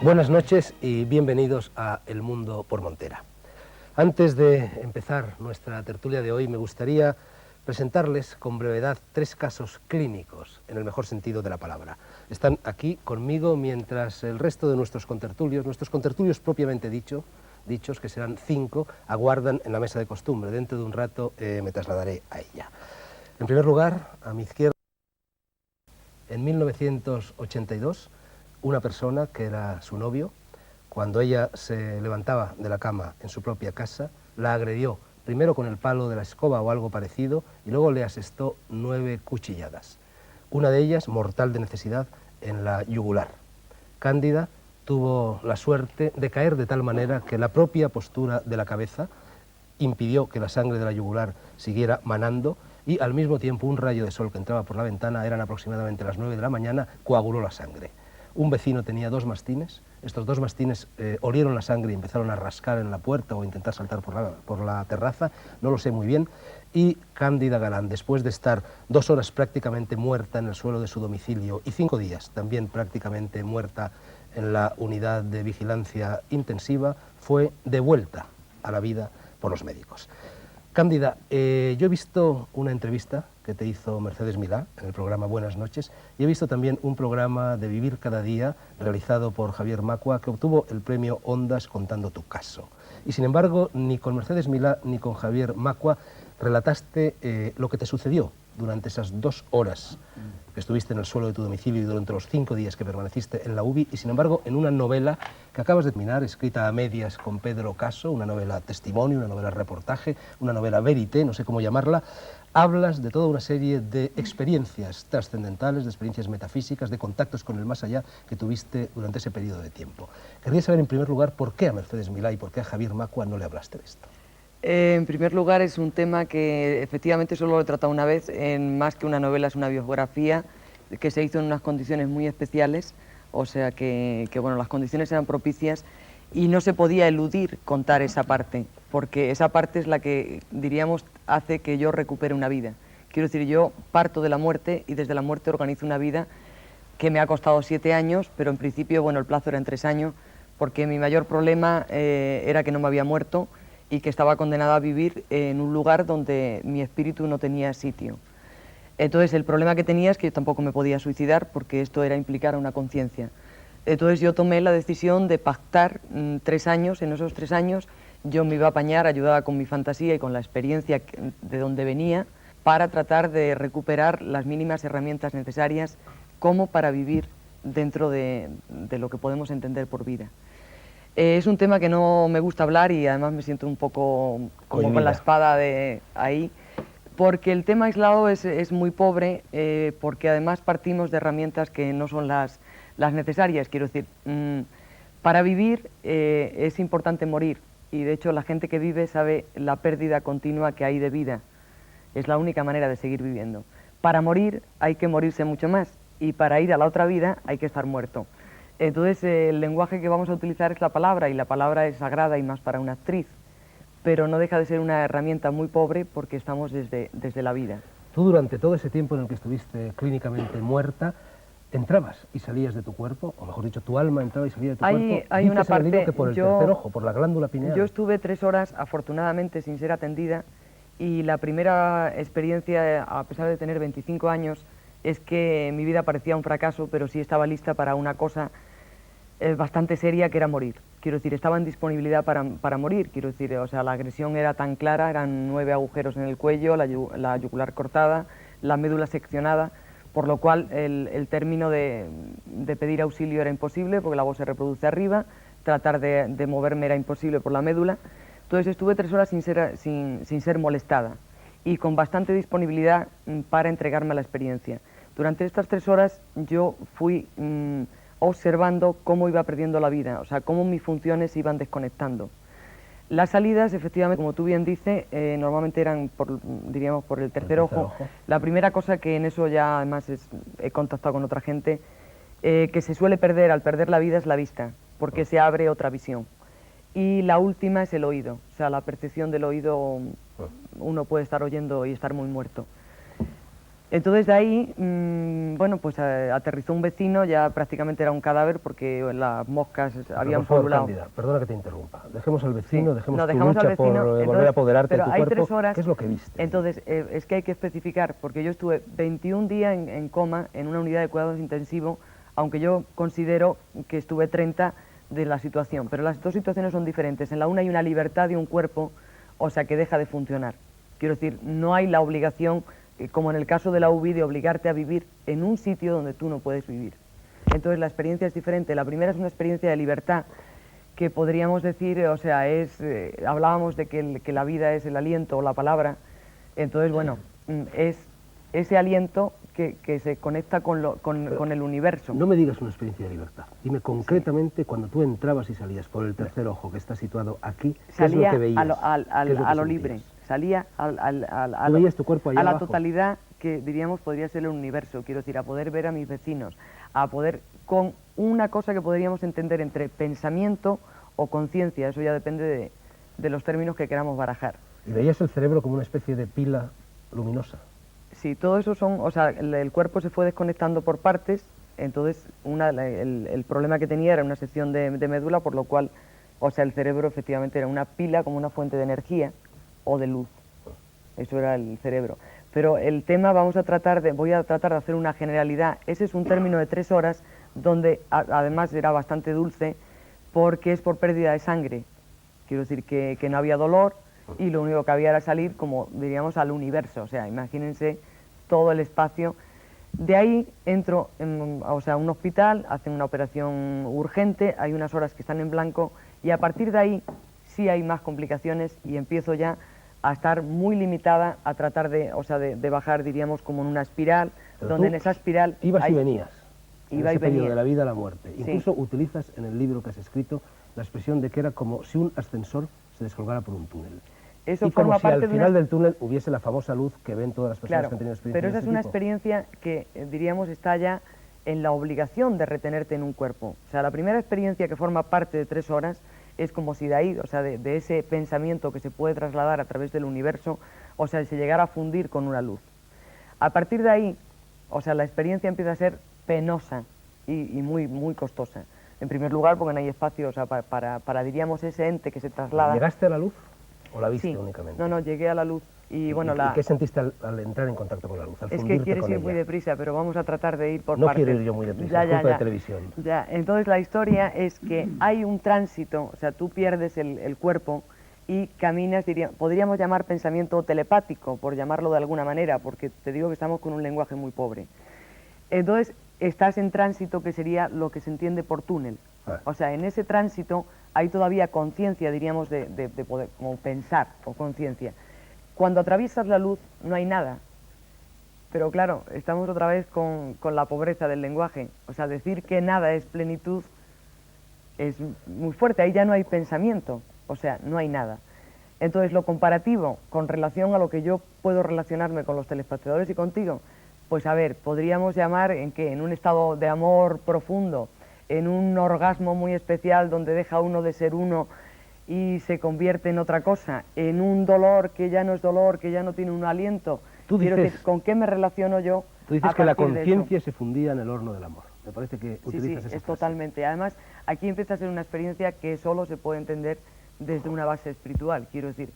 Buenas noches y bienvenidos a El Mundo por Montera. Antes de empezar nuestra tertulia de hoy, me gustaría presentarles con brevedad 3 casos clínicos, en el mejor sentido de la palabra. Están aquí conmigo mientras el resto de nuestros contertulios propiamente dichos, que serán 5, aguardan en la mesa de costumbre. Dentro de un rato me trasladaré a ella. En primer lugar, a mi izquierda, en 1982, una persona que era su novio, cuando ella se levantaba de la cama en su propia casa, la agredió primero con el palo de la escoba o algo parecido y luego le asestó 9 cuchilladas. Una de ellas, mortal de necesidad, en la yugular. Cándida tuvo la suerte de caer de tal manera que la propia postura de la cabeza impidió que la sangre de la yugular siguiera manando y al mismo tiempo un rayo de sol que entraba por la ventana, eran aproximadamente las 9 de la mañana, coaguló la sangre. Un vecino tenía 2 mastines, estos 2 mastines olieron la sangre y empezaron a rascar en la puerta o intentar saltar por la terraza, no lo sé muy bien, y Cándida Galán, después de estar 2 horas prácticamente muerta en el suelo de su domicilio y 5 días también prácticamente muerta en la unidad de vigilancia intensiva, fue devuelta a la vida por los médicos. Cándida, yo he visto una entrevista que te hizo Mercedes Milá en el programa Buenas Noches y he visto también un programa de Vivir cada día realizado por Javier Macua que obtuvo el premio Ondas contando tu caso. Y sin embargo, ni con Mercedes Milá ni con Javier Macua relataste lo que te sucedió durante esas 2 horas que estuviste en el suelo de tu domicilio y durante los 5 días que permaneciste en la UBI, y sin embargo en una novela que acabas de terminar, escrita a medias con Pedro Caso, una novela testimonio, una novela reportaje, una novela verité, no sé cómo llamarla, hablas de toda una serie de experiencias trascendentales, de experiencias metafísicas, de contactos con el más allá que tuviste durante ese periodo de tiempo. Querría saber en primer lugar por qué a Mercedes Milá y por qué a Javier Macua no le hablaste de esto. En primer lugar, es un tema que efectivamente solo lo he tratado una vez, más que una novela, es una biografía que se hizo en unas condiciones muy especiales, o sea que bueno, las condiciones eran propicias y no se podía eludir contar esa parte, porque esa parte es la que, diríamos, hace que yo recupere una vida. Quiero decir, yo parto de la muerte y desde la muerte organizo una vida que me ha costado 7 años, pero en principio, bueno, el plazo era en 3 años, porque mi mayor problema era que no me había muerto y que estaba condenada a vivir en un lugar donde mi espíritu no tenía sitio. Entonces el problema que tenía es que yo tampoco me podía suicidar porque esto era implicar a una conciencia. Entonces yo tomé la decisión de pactar 3 años, en esos 3 años yo me iba a apañar, ayudada con mi fantasía y con la experiencia de donde venía, para tratar de recuperar las mínimas herramientas necesarias como para vivir dentro de lo que podemos entender por vida. Es un tema que no me gusta hablar y además me siento un poco como con la espada de ahí, porque el tema aislado es muy pobre, porque además partimos de herramientas que no son las necesarias. Quiero decir, para vivir es importante morir, y de hecho la gente que vive sabe la pérdida continua que hay de vida. Es la única manera de seguir viviendo. Para morir hay que morirse mucho más, y para ir a la otra vida hay que estar muerto. Entonces el lenguaje que vamos a utilizar es la palabra, y la palabra es sagrada y más para una actriz, pero no deja de ser una herramienta muy pobre porque estamos desde la vida. Tú durante todo ese tiempo en el que estuviste clínicamente muerta, entrabas y salías de tu cuerpo, o mejor dicho, tu alma entraba y salía de tu cuerpo. Hay una parte, en el libro que por el tercer ojo, por la glándula pineal. Yo estuve 3 horas, afortunadamente, sin ser atendida, y la primera experiencia, a pesar de tener 25 años, es que mi vida parecía un fracaso, pero sí estaba lista para una cosa bastante seria, que era morir. Quiero decir, estaba en disponibilidad para morir. Quiero decir, o sea, la agresión era tan clara, eran 9 agujeros en el cuello, la yugular cortada, la médula seccionada, por lo cual el término de pedir auxilio era imposible, porque la voz se reproduce arriba, tratar de moverme era imposible por la médula. Entonces estuve 3 horas sin ser molestada y con bastante disponibilidad para entregarme a la experiencia. Durante estas 3 horas yo fui observando cómo iba perdiendo la vida, o sea, cómo mis funciones se iban desconectando. Las salidas, efectivamente, como tú bien dices, normalmente eran, diríamos, por el tercer ojo. La primera cosa, que en eso ya además he contactado con otra gente, que se suele perder al perder la vida, es la vista, porque se abre otra visión. Y la última es el oído, o sea, la percepción del oído, uno puede estar oyendo y estar muy muerto. Entonces de ahí, bueno, pues aterrizó un vecino, ya prácticamente era un cadáver porque las moscas habían Por favor, polulado. Cándida, perdona que te interrumpa. Dejemos al vecino, Sí. dejemos No, tu dejamos lucha al vecino, por volver entonces, a apoderarte de pero tu hay cuerpo. 3 horas. ¿Qué es lo que viste? Entonces, es que hay que especificar, porque yo estuve 21 días en coma en una unidad de cuidados intensivos, aunque yo considero que estuve 30 de la situación, pero las dos situaciones son diferentes. En la una hay una libertad de un cuerpo, o sea, que deja de funcionar. Quiero decir, no hay la obligación, como en el caso de la UBI, de obligarte a vivir en un sitio donde tú no puedes vivir. Entonces la experiencia es diferente. La primera es una experiencia de libertad, que podríamos decir, o sea, hablábamos de que la vida es el aliento o la palabra. Entonces, bueno, es ese aliento que se conecta con el universo. No me digas una experiencia de libertad. Dime concretamente, cuando tú entrabas y salías por el tercer ojo que está situado aquí, ¿qué es lo que veías? A lo libre, salía ¿Tú veías tu cuerpo allá a la abajo? totalidad que diríamos podría ser el universo, quiero decir, a poder ver a mis vecinos, a poder, con una cosa que podríamos entender entre pensamiento o conciencia, eso ya depende de los términos que queramos barajar. ¿Y veías el cerebro como una especie de pila luminosa? Sí, todo eso son, o sea, el cuerpo se fue desconectando por partes, entonces el problema que tenía era una sección de médula, por lo cual, o sea, el cerebro efectivamente era una pila como una fuente de energía o de luz. Eso era el cerebro. Pero el tema voy a tratar de hacer una generalidad. Ese es un término de 3 horas, donde además era bastante dulce, porque es por pérdida de sangre. Quiero decir que no había dolor, y lo único que había era salir, como diríamos, al universo. O sea, imagínense todo el espacio. De ahí entro a un hospital, hacen una operación urgente, hay unas horas que están en blanco, y a partir de ahí sí hay más complicaciones y empiezo ya a estar muy limitada, a tratar de bajar, diríamos, como en una espiral, Pero donde tú en esa espiral... ibas y venías. Iba en y ese periodo venía. de la vida a la muerte. Sí. Incluso utilizas en el libro que has escrito la expresión de que era como si un ascensor se descolgara por un túnel. Eso y como forma si parte al final del túnel hubiese la famosa luz que ven todas las personas Claro, que han tenido experiencias pero esa de es este una tipo. experiencia que, diríamos, está ya en la obligación de retenerte en un cuerpo. O sea, la primera experiencia que forma parte de 3 horas es como si de ahí, o sea, de ese pensamiento que se puede trasladar a través del universo, o sea, se llegara a fundir con una luz. A partir de ahí, o sea, la experiencia empieza a ser penosa y muy, muy costosa. En primer lugar, porque no hay espacio, o sea, para, diríamos, ese ente que se traslada. ¿Llegaste a la luz o la viste Sí. únicamente? No, llegué a la luz. Y bueno, ¿Y qué sentiste al entrar en contacto con la luz, al Es que fundirte quieres con ir ella? muy deprisa, pero vamos a tratar de ir por No partes. quiero ir yo muy deprisa, es culpa de televisión. Ya, entonces la historia es que hay un tránsito, o sea, tú pierdes el cuerpo y caminas, podríamos llamar pensamiento telepático, por llamarlo de alguna manera, porque te digo que estamos con un lenguaje muy pobre. Entonces, estás en tránsito, que sería lo que se entiende por túnel. O sea, en ese tránsito hay todavía conciencia, diríamos, de poder, como pensar o conciencia. Cuando atraviesas la luz no hay nada, pero claro, estamos otra vez con la pobreza del lenguaje. O sea, decir que nada es plenitud es muy fuerte, ahí ya no hay pensamiento, o sea, no hay nada. Entonces, lo comparativo con relación a lo que yo puedo relacionarme con los telespectadores y contigo, pues a ver, podríamos llamar en un estado de amor profundo, en un orgasmo muy especial donde deja uno de ser uno y se convierte en otra cosa, en un dolor que ya no es dolor, que ya no tiene un aliento. Tú dices, quiero decir, ¿con qué me relaciono yo? Tú dices que la conciencia se fundía en el horno del amor. Me parece que utilizas esa es frase. totalmente. Además, aquí empieza a ser una experiencia que solo se puede entender desde una base espiritual. Quiero decir,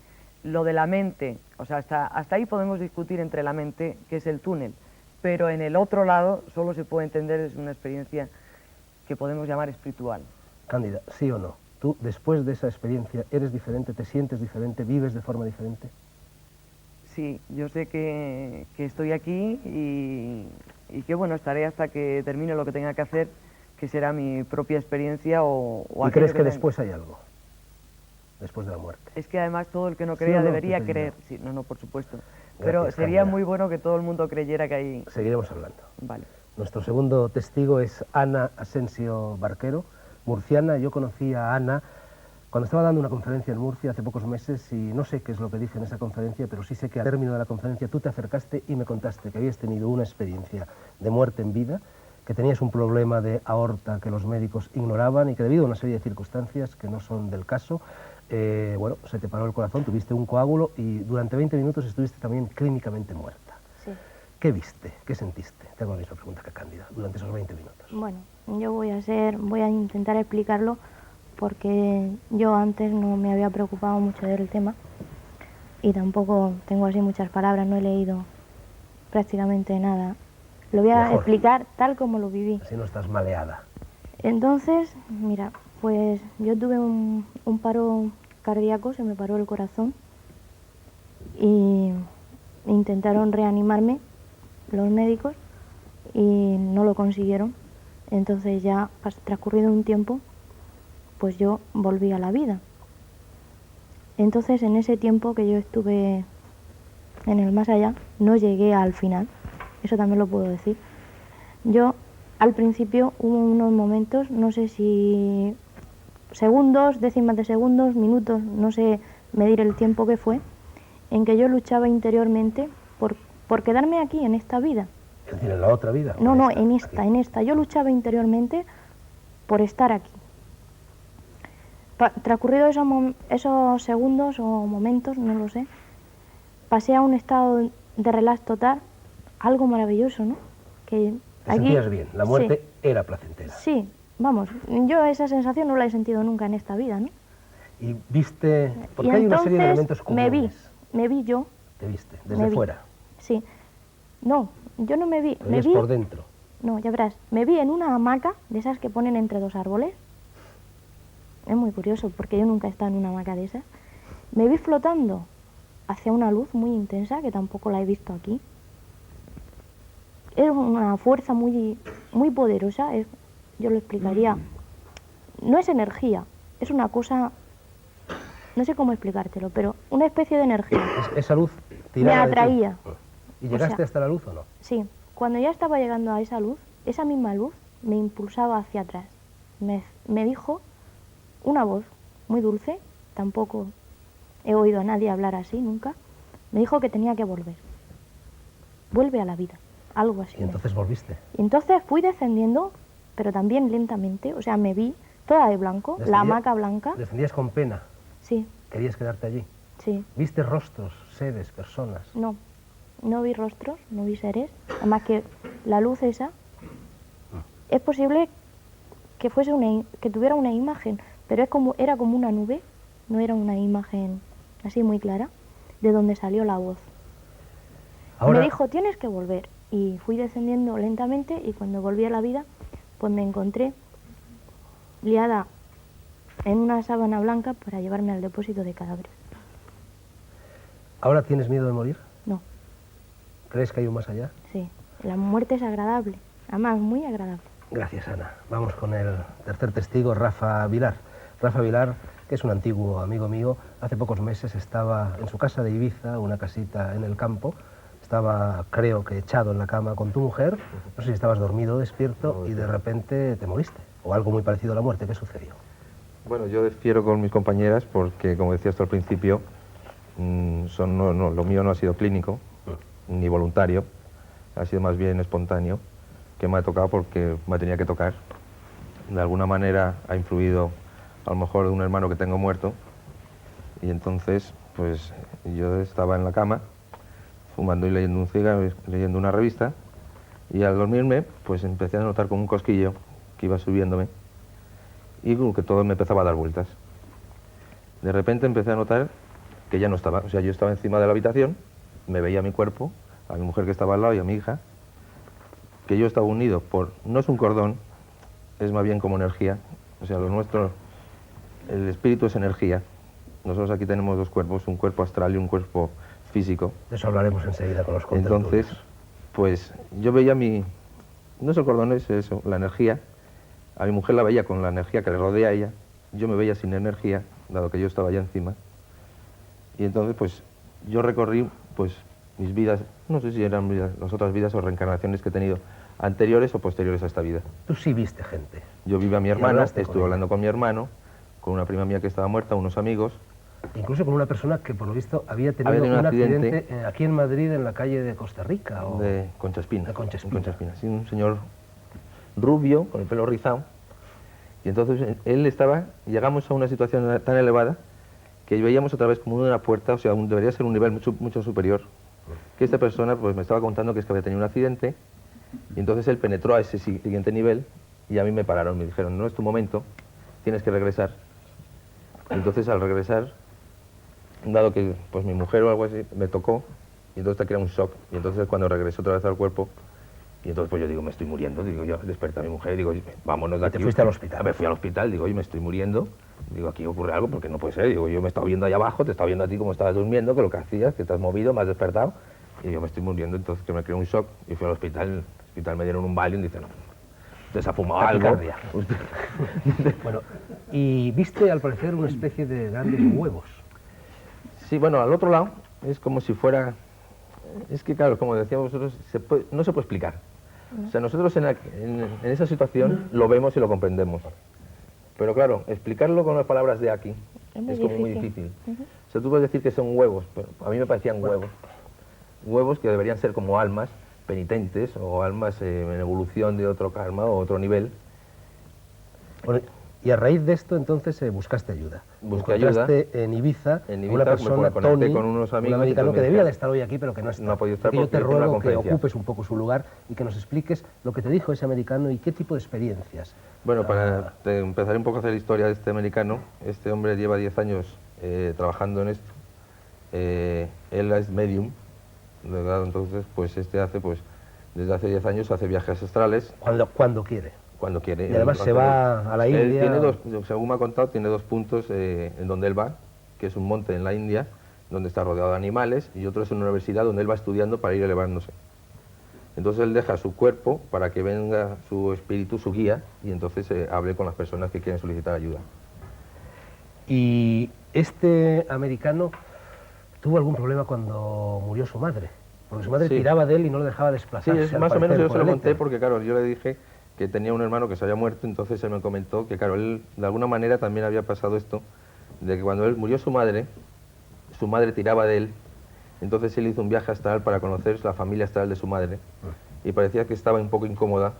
lo de la mente, o sea, hasta ahí podemos discutir entre la mente, que es el túnel, pero en el otro lado solo se puede entender desde una experiencia que podemos llamar espiritual. Cándida, ¿sí o no? ¿Tú, después de esa experiencia, eres diferente, te sientes diferente, vives de forma diferente? Sí, yo sé que estoy aquí y que, bueno, estaré hasta que termine lo que tenga que hacer, que será mi propia experiencia ¿Y crees que después hay algo? Después de la muerte. Es que además todo el que no crea debería creer. Sí, no, por supuesto. Pero sería muy bueno que todo el mundo creyera que hay... Seguiremos hablando. Vale. Nuestro segundo testigo es Ana Asensio Barquero, murciana. Yo conocí a Ana cuando estaba dando una conferencia en Murcia hace pocos meses y no sé qué es lo que dije en esa conferencia, pero sí sé que al término de la conferencia tú te acercaste y me contaste que habías tenido una experiencia de muerte en vida, que tenías un problema de aorta que los médicos ignoraban y que debido a una serie de circunstancias que no son del caso, bueno, se te paró el corazón, tuviste un coágulo y durante 20 minutos estuviste también clínicamente muerta. Sí. ¿Qué viste? ¿Qué sentiste? Te hago la misma pregunta que Cándida durante esos 20 minutos. Bueno, yo voy a intentar explicarlo porque yo antes no me había preocupado mucho del tema y tampoco tengo así muchas palabras, no he leído prácticamente nada. Lo voy a Mejor. explicar tal como lo viví. Así no estás maleada. Entonces, mira, pues yo tuve un paro cardíaco, se me paró el corazón y intentaron reanimarme los médicos y no lo consiguieron. Entonces ya transcurrido un tiempo, pues yo volví a la vida. Entonces en ese tiempo que yo estuve en el más allá, no llegué al final, eso también lo puedo decir. Yo al principio hubo unos momentos, no sé si segundos, décimas de segundos, minutos, no sé medir el tiempo que fue, en que yo luchaba interiormente por quedarme aquí en esta vida. Es decir, en la otra vida. No, no, en aquí. esta. Yo luchaba interiormente por estar aquí. Transcurrido esos segundos o momentos, no lo sé, pasé a un estado de relax total, algo maravilloso, ¿no? Que Te aquí, sentías bien, la muerte sí, era placentera. sí, vamos, yo esa sensación no la he sentido nunca en esta vida, ¿no? Y viste, porque Y hay una serie de entonces elementos comunes. me vi yo. Te viste, me desde vi. fuera. Sí. No, yo no me vi. Te Me veías vi, por dentro. no, ya verás, me vi en una hamaca de esas que ponen entre dos árboles. Es muy curioso porque yo nunca he estado en una hamaca de esas. Me vi flotando hacia una luz muy intensa que tampoco la he visto aquí. Es una fuerza muy, muy poderosa, yo lo explicaría. No es energía, es una cosa, no sé cómo explicártelo, pero una especie de energía. Esa luz tiraba Me de ti. atraía. ¿Y O llegaste sea, hasta la luz o no? Sí, cuando ya estaba llegando a esa luz, esa misma luz me impulsaba hacia atrás. Me dijo una voz muy dulce, tampoco he oído a nadie hablar así nunca, me dijo que tenía que volver. Vuelve a la vida, algo así. Y entonces volviste. Y entonces fui descendiendo, pero también lentamente, o sea, me vi toda de blanco, la hamaca blanca. Descendías con pena. Sí, Querías quedarte allí. sí, Viste rostros, seres, personas. no vi rostros, no vi seres, además que la luz esa, es posible que fuese que tuviera una imagen, pero era como una nube, no era una imagen así muy clara, de donde salió la voz. Ahora, Me dijo, tienes que volver. Y fui descendiendo lentamente y cuando volví a la vida, pues me encontré liada en una sábana blanca para llevarme al depósito de cadáveres. ¿ahora tienes miedo de morir? No, ¿Crees que hay un más allá? sí, la muerte es agradable, además muy agradable. Gracias, Ana. Vamos con el tercer testigo, Rafa Vilar. Rafa Vilar, que es un antiguo amigo mío, hace pocos meses estaba en su casa de Ibiza, una casita en el campo. Estaba, creo que, echado en la cama con tu mujer. No sé si estabas dormido o despierto y de repente te moriste. O algo muy parecido a la muerte. ¿Qué sucedió? Bueno, yo difiero con mis compañeras porque, como decías tú al principio, lo mío no ha sido clínico ni voluntario, ha sido más bien espontáneo, que me ha tocado porque me tenía que tocar. De alguna manera ha influido a lo mejor de un hermano que tengo muerto y entonces pues yo estaba en la cama fumando y leyendo un cigarro, leyendo una revista y al dormirme pues empecé a notar como un cosquillo que iba subiéndome y como que todo me empezaba a dar vueltas. De repente empecé a notar que ya no estaba, o sea, yo estaba encima de la habitación, me veía mi cuerpo, a mi mujer que estaba al lado y a mi hija, que yo estaba unido por, no es un cordón, es más bien como energía, o sea, lo nuestro, el espíritu es energía. Nosotros aquí tenemos dos cuerpos, un cuerpo astral y un cuerpo físico. De eso hablaremos enseguida con los contertulios. Entonces, pues yo veía no es el cordón, es eso, la energía. A mi mujer la veía con la energía que le rodea a ella, yo me veía sin energía, dado que yo estaba allá encima. Y entonces, pues, yo recorrí, pues, mis vidas, no sé si eran las otras vidas o reencarnaciones que he tenido, anteriores o posteriores a esta vida. Tú sí viste gente. Yo vi a mi Y hermano, hablaste con estuve ella. hablando con mi hermano, con una prima mía que estaba muerta, unos amigos. Incluso con una persona que, por lo visto, había tenido Había tenido un un accidente accidente aquí en Madrid, en la calle de Costa Rica. O... de Concha Espina. De Concha Espina. En Concha Espina. Sí, un señor rubio, con el pelo rizado. Y entonces llegamos a una situación tan elevada que veíamos otra vez como una puerta, o sea, debería ser un nivel mucho, mucho superior. que esta persona pues me estaba contando que es que había tenido un accidente y entonces él penetró a ese siguiente nivel y a mí me pararon, me dijeron, no es tu momento, tienes que regresar. Entonces al regresar, dado que pues mi mujer o algo así me tocó, y entonces te crea un shock, y entonces cuando regresé otra vez al cuerpo, y entonces pues yo digo, me estoy muriendo, digo, yo desperté a mi mujer, digo, vámonos de aquí. ¿Te fuiste al hospital? Me fui al hospital, digo, oye, me estoy muriendo, digo, aquí ocurre algo porque no puede ser, digo, yo me estaba viendo allá abajo, te estaba viendo a ti como estabas durmiendo, que lo que hacías, que te has movido, me has despertado, y yo me estoy muriendo, entonces que me creó un shock, y fui al hospital, en el hospital me dieron un Valium, y dice, no, te se ha fumado algo. Bueno, y viste al parecer una especie de grandes huevos. Sí, bueno, al otro lado es como si fuera... Es que, claro, como decíamos vosotros, no se puede explicar. O sea, nosotros en esa situación lo vemos y lo comprendemos. Pero claro, explicarlo con las palabras de aquí es como muy difícil. O sea, tú puedes decir que son huevos, pero a mí me parecían huevos. Huevos que deberían ser como almas penitentes o almas en evolución de otro karma o otro nivel. Bueno, y a raíz de esto, entonces, buscaste ayuda. Busqué ayuda. En Ibiza, Una persona, conecté Tony, con unos amigos, un americano que debía de estar hoy aquí, pero que no está. No ha podido estar porque yo te porque tiene una ruego que conferencia. ocupes un poco su lugar y que nos expliques lo que te dijo ese americano y qué tipo de experiencias. Bueno, para empezar un poco a hacer historia de este americano, este hombre lleva 10 años trabajando en esto. Él es medium, ¿verdad? Entonces, pues desde hace 10 años hace viajes astrales. Cuando quiere. Cuando quiere. Y además se va a la India. Él tiene dos, según me ha contado, tiene dos puntos en donde él va, que es un monte en la India, donde está rodeado de animales, y otro es una universidad donde él va estudiando para ir elevándose. Entonces él deja su cuerpo para que venga su espíritu, su guía, y entonces hable con las personas que quieren solicitar ayuda. Y este americano tuvo algún problema cuando murió su madre, porque su madre tiraba de él y no le dejaba desplazarse. Sí, más o menos yo se lo conté porque, claro, yo le dije que tenía un hermano que se había muerto, entonces él me comentó que, claro, él de alguna manera también había pasado esto, de que cuando él murió su madre tiraba de él, entonces él hizo un viaje astral para conocer la familia astral de su madre, y parecía que estaba un poco incómoda,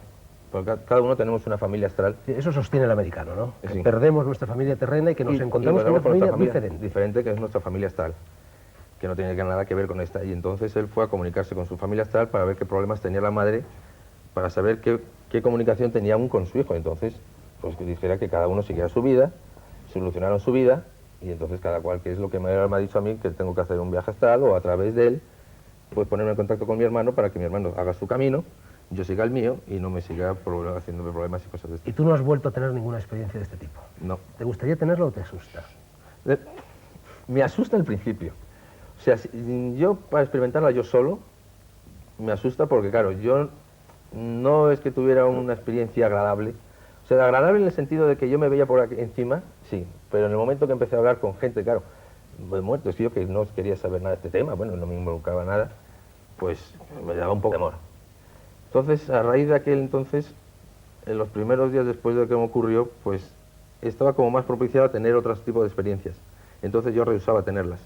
porque cada uno tenemos una familia astral. Sí, eso sostiene el americano, ¿no? Sí. Que perdemos nuestra familia terrena y que nos encontramos con una familia diferente, que es nuestra familia astral, que no tiene nada que ver con esta, y entonces él fue a comunicarse con su familia astral para ver qué problemas tenía la madre, para saber qué comunicación tenía aún con su hijo. Entonces, pues que dijera que cada uno siguiera su vida, solucionaron su vida, y entonces cada cual, que es lo que me ha dicho a mí, que tengo que hacer un viaje astral o a través de él, pues ponerme en contacto con mi hermano para que mi hermano haga su camino, yo siga el mío y no me siga haciéndome problemas y cosas de este. ¿Y tú no has vuelto a tener ninguna experiencia de este tipo? No. ¿Te gustaría tenerlo o te asusta? Me asusta al principio. O sea, yo para experimentarla yo solo, me asusta porque, claro, yo no es que tuviera una experiencia agradable. O sea, agradable en el sentido de que yo me veía por aquí encima, sí, pero en el momento que empecé a hablar con gente, claro, muertos, yo que no quería saber nada de este tema, bueno, no me involucraba nada, pues me daba un poco de temor. Entonces, a raíz de aquel entonces, en los primeros días después de que me ocurrió, pues estaba como más propiciado a tener otros tipos de experiencias. Entonces yo rehusaba tenerlas,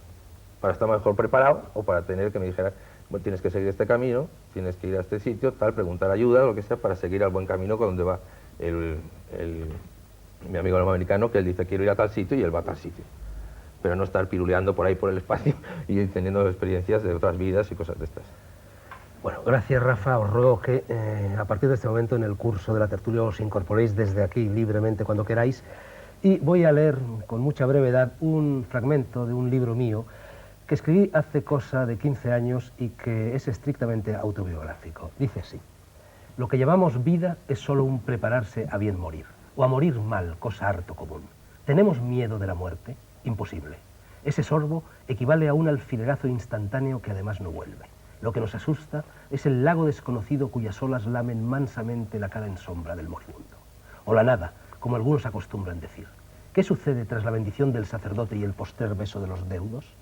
para estar mejor preparado o para tener que me dijeran, bueno, tienes que seguir este camino, tienes que ir a este sitio, tal, preguntar ayuda, lo que sea, para seguir al buen camino con donde va mi amigo el americano, que él dice quiero ir a tal sitio y él va a tal sitio. Pero no estar piruleando por ahí por el espacio y teniendo experiencias de otras vidas y cosas de estas. Bueno, gracias Rafa, os ruego que a partir de este momento en el curso de la tertulia os incorporéis desde aquí libremente cuando queráis, y voy a leer con mucha brevedad un fragmento de un libro mío que escribí hace cosa de 15 años y que es estrictamente autobiográfico. Dice así: lo que llamamos vida es solo un prepararse a bien morir, o a morir mal, cosa harto común. ¿Tenemos miedo de la muerte? Imposible. Ese sorbo equivale a un alfilerazo instantáneo que además no vuelve. Lo que nos asusta es el lago desconocido cuyas olas lamen mansamente la cara en sombra del moribundo. O la nada, como algunos acostumbran decir. ¿Qué sucede tras la bendición del sacerdote y el postrer beso de los deudos?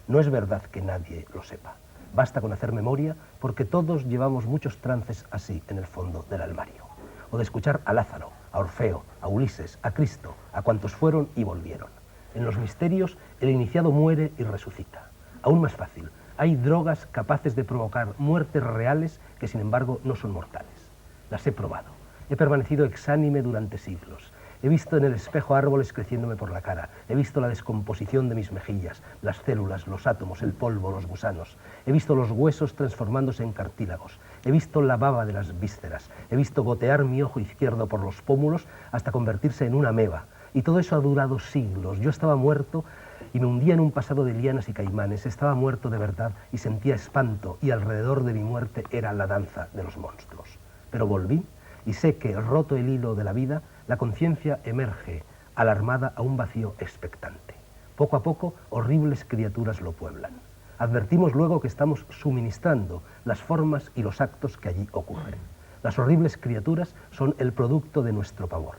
No es verdad que nadie lo sepa. Basta con hacer memoria, porque todos llevamos muchos trances así en el fondo del armario. O de escuchar a Lázaro, a Orfeo, a Ulises, a Cristo, a cuantos fueron y volvieron. En los misterios, el iniciado muere y resucita. Aún más fácil, hay drogas capaces de provocar muertes reales que, sin embargo, no son mortales. Las he probado. He permanecido exánime durante siglos. He visto en el espejo árboles creciéndome por la cara. He visto la descomposición de mis mejillas, las células, los átomos, el polvo, los gusanos. He visto los huesos transformándose en cartílagos. He visto la baba de las vísceras. He visto gotear mi ojo izquierdo por los pómulos hasta convertirse en una ameba. Y todo eso ha durado siglos. Yo estaba muerto y me hundía en un pasado de lianas y caimanes. Estaba muerto de verdad y sentía espanto, y alrededor de mi muerte era la danza de los monstruos. Pero volví y sé que, roto el hilo de la vida, la conciencia emerge, alarmada a un vacío expectante. Poco a poco, horribles criaturas lo pueblan. Advertimos luego que estamos suministrando las formas y los actos que allí ocurren. Las horribles criaturas son el producto de nuestro pavor.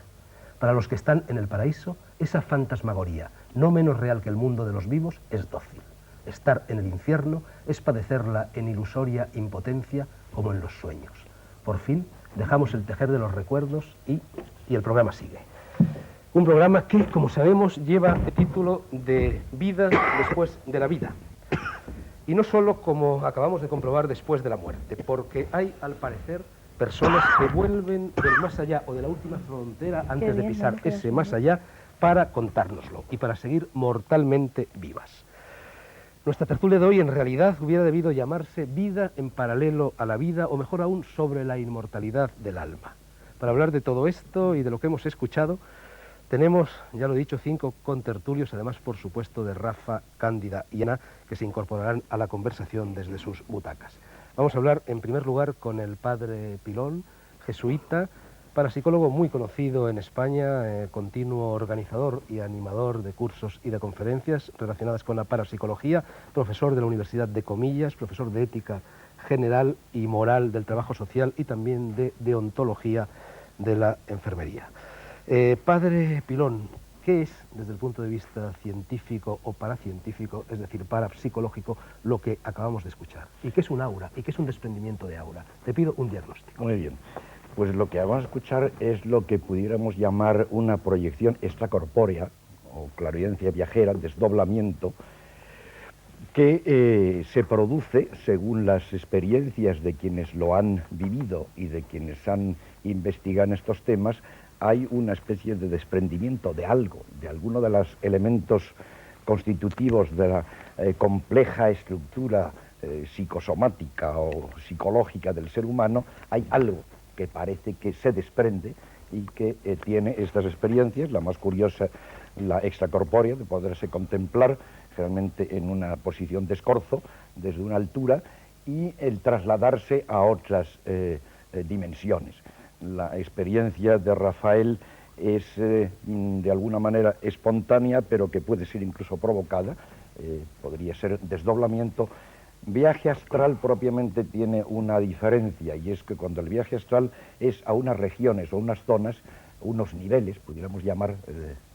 Para los que están en el paraíso, esa fantasmagoría, no menos real que el mundo de los vivos, es dócil. Estar en el infierno es padecerla en ilusoria impotencia como en los sueños. Por fin, dejamos el tejer de los recuerdos y el programa sigue. Un programa que, como sabemos, lleva el título de Vida después de la vida. Y no solo, como acabamos de comprobar, después de la muerte, porque hay, al parecer, personas que vuelven del más allá o de la última frontera antes de pisar ese más allá para contárnoslo y para seguir mortalmente vivas. Nuestra tertulia de hoy en realidad hubiera debido llamarse Vida en paralelo a la vida, o mejor aún, sobre la inmortalidad del alma. Para hablar de todo esto y de lo que hemos escuchado, tenemos, ya lo he dicho, 5 contertulios, además, por supuesto, de Rafa, Cándida y Ana, que se incorporarán a la conversación desde sus butacas. Vamos a hablar, en primer lugar, con el padre Pilón, jesuita, parapsicólogo muy conocido en España, continuo organizador y animador de cursos y de conferencias relacionadas con la parapsicología, profesor de la Universidad de Comillas, profesor de ética general y moral del trabajo social y también de deontología de la enfermería. Padre Pilón, ¿qué es, desde el punto de vista científico o paracientífico, es decir, parapsicológico, lo que acabamos de escuchar? ¿Y qué es un aura? ¿Y qué es un desprendimiento de aura? Te pido un diagnóstico. Muy bien. Pues lo que vamos a escuchar es lo que pudiéramos llamar una proyección extracorpórea, o clarividencia viajera, desdoblamiento, que se produce según las experiencias de quienes lo han vivido y de quienes han investigado en estos temas. Hay una especie de desprendimiento de algo, de alguno de los elementos constitutivos de la compleja estructura psicosomática o psicológica del ser humano. Hay algo que parece que se desprende y que tiene estas experiencias, la más curiosa, la extracorpórea, de poderse contemplar generalmente en una posición de escorzo, desde una altura, y el trasladarse a otras dimensiones. La experiencia de Rafael es de alguna manera espontánea, pero que puede ser incluso provocada, podría ser desdoblamiento. Viaje astral propiamente tiene una diferencia, y es que cuando el viaje astral es a unas regiones o unas zonas, unos niveles, pudiéramos llamar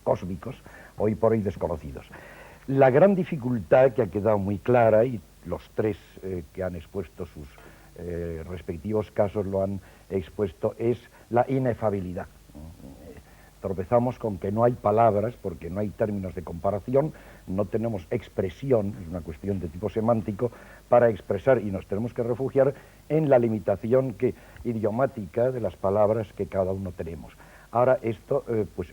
cósmicos, hoy por hoy desconocidos. La gran dificultad que ha quedado muy clara, y los tres que han expuesto sus respectivos casos lo han expuesto, es la inefabilidad. Tropezamos con que no hay palabras, porque no hay términos de comparación, no tenemos expresión, es una cuestión de tipo semántico, para expresar, y nos tenemos que refugiar en la limitación idiomática de las palabras que cada uno tenemos. Ahora esto, pues